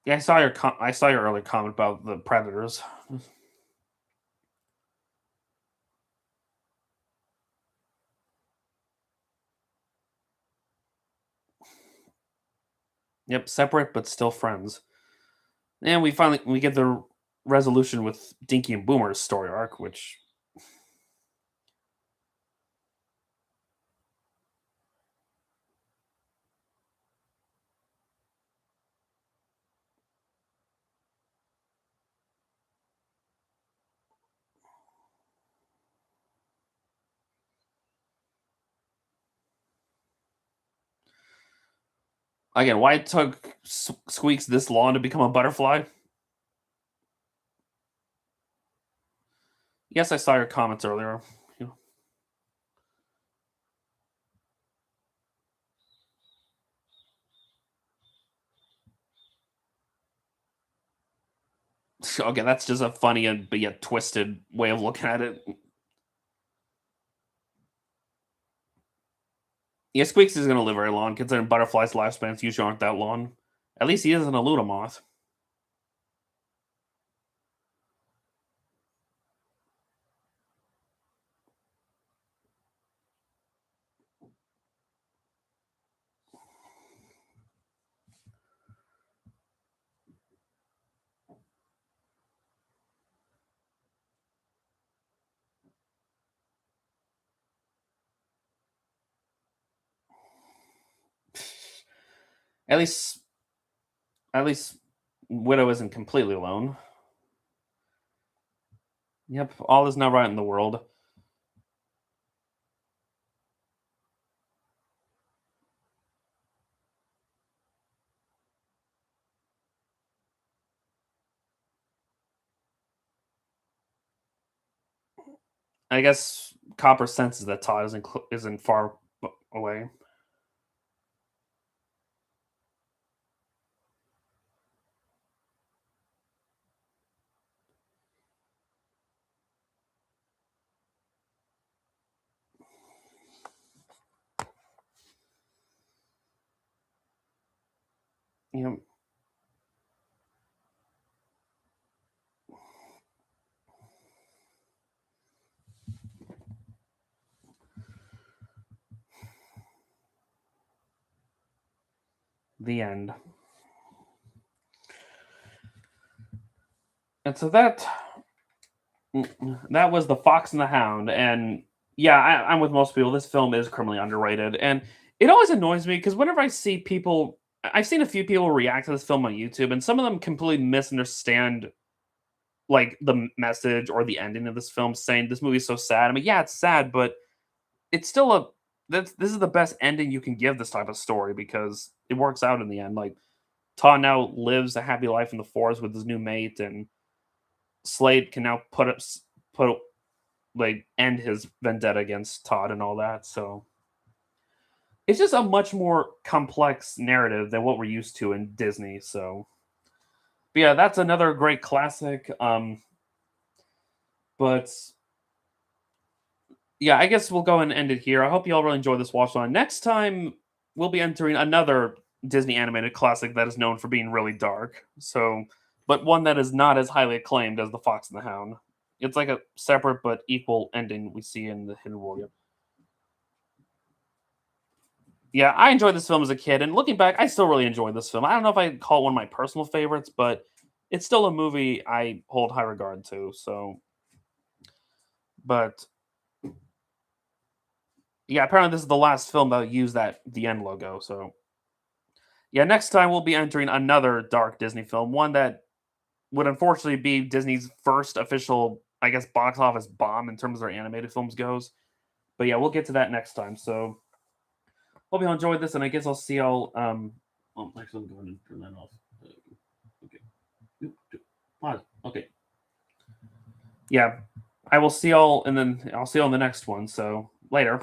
yeah, I saw your earlier comment about the predators. Yep, separate but still friends. And we get the resolution with Dinky and Boomer's story arc, which again, why it took Squeaks this long to become a butterfly? Yes, I saw your comments earlier. You know, Okay, that's just a funny and but yet twisted way of looking at it. Yeah, Squeaks is gonna live very long, considering butterflies' lifespans usually aren't that long. At least he isn't a Ludamoth. At least, at least, Widow isn't completely alone. Yep, all is not right in the world. I guess Copper senses that Todd isn't far away. You know, the end. And so that was the Fox and the Hound, and yeah, I'm with most people. This film is criminally underrated, and it always annoys me because whenever I see people, I've seen a few people react to this film on YouTube, and some of them completely misunderstand like the message or the ending of this film, saying this movie is so sad. I mean, yeah, it's sad, but it's still a this is the best ending you can give this type of story because it works out in the end. Like Todd now lives a happy life in the forest with his new mate, and Slade can now put like end his vendetta against Todd and all that. So it's just a much more complex narrative than what we're used to in Disney. So but yeah, that's another great classic. But yeah, I guess we'll go and end it here. I hope you all really enjoyed this watch on. Next time we'll be entering another Disney animated classic that is known for being really dark. So but one that is not as highly acclaimed as The Fox and the Hound. It's like a separate but equal ending we see in The Hidden World. Yeah, I enjoyed this film as a kid, and looking back, I still really enjoy this film. I don't know if I'd call it one of my personal favorites, but it's still a movie I hold high regard to. So, but yeah, apparently this is the last film that used that the end logo. So, yeah, next time we'll be entering another dark Disney film, one that would unfortunately be Disney's first official, I guess, box office bomb in terms of their animated films goes. But yeah, we'll get to that next time. So, hope you all enjoyed this, and I guess I'll see y'all. Oh, actually, I'm going to turn that off. Okay. Pause. Okay. Yeah. I will see y'all and then I'll see y'all in the next one. So later.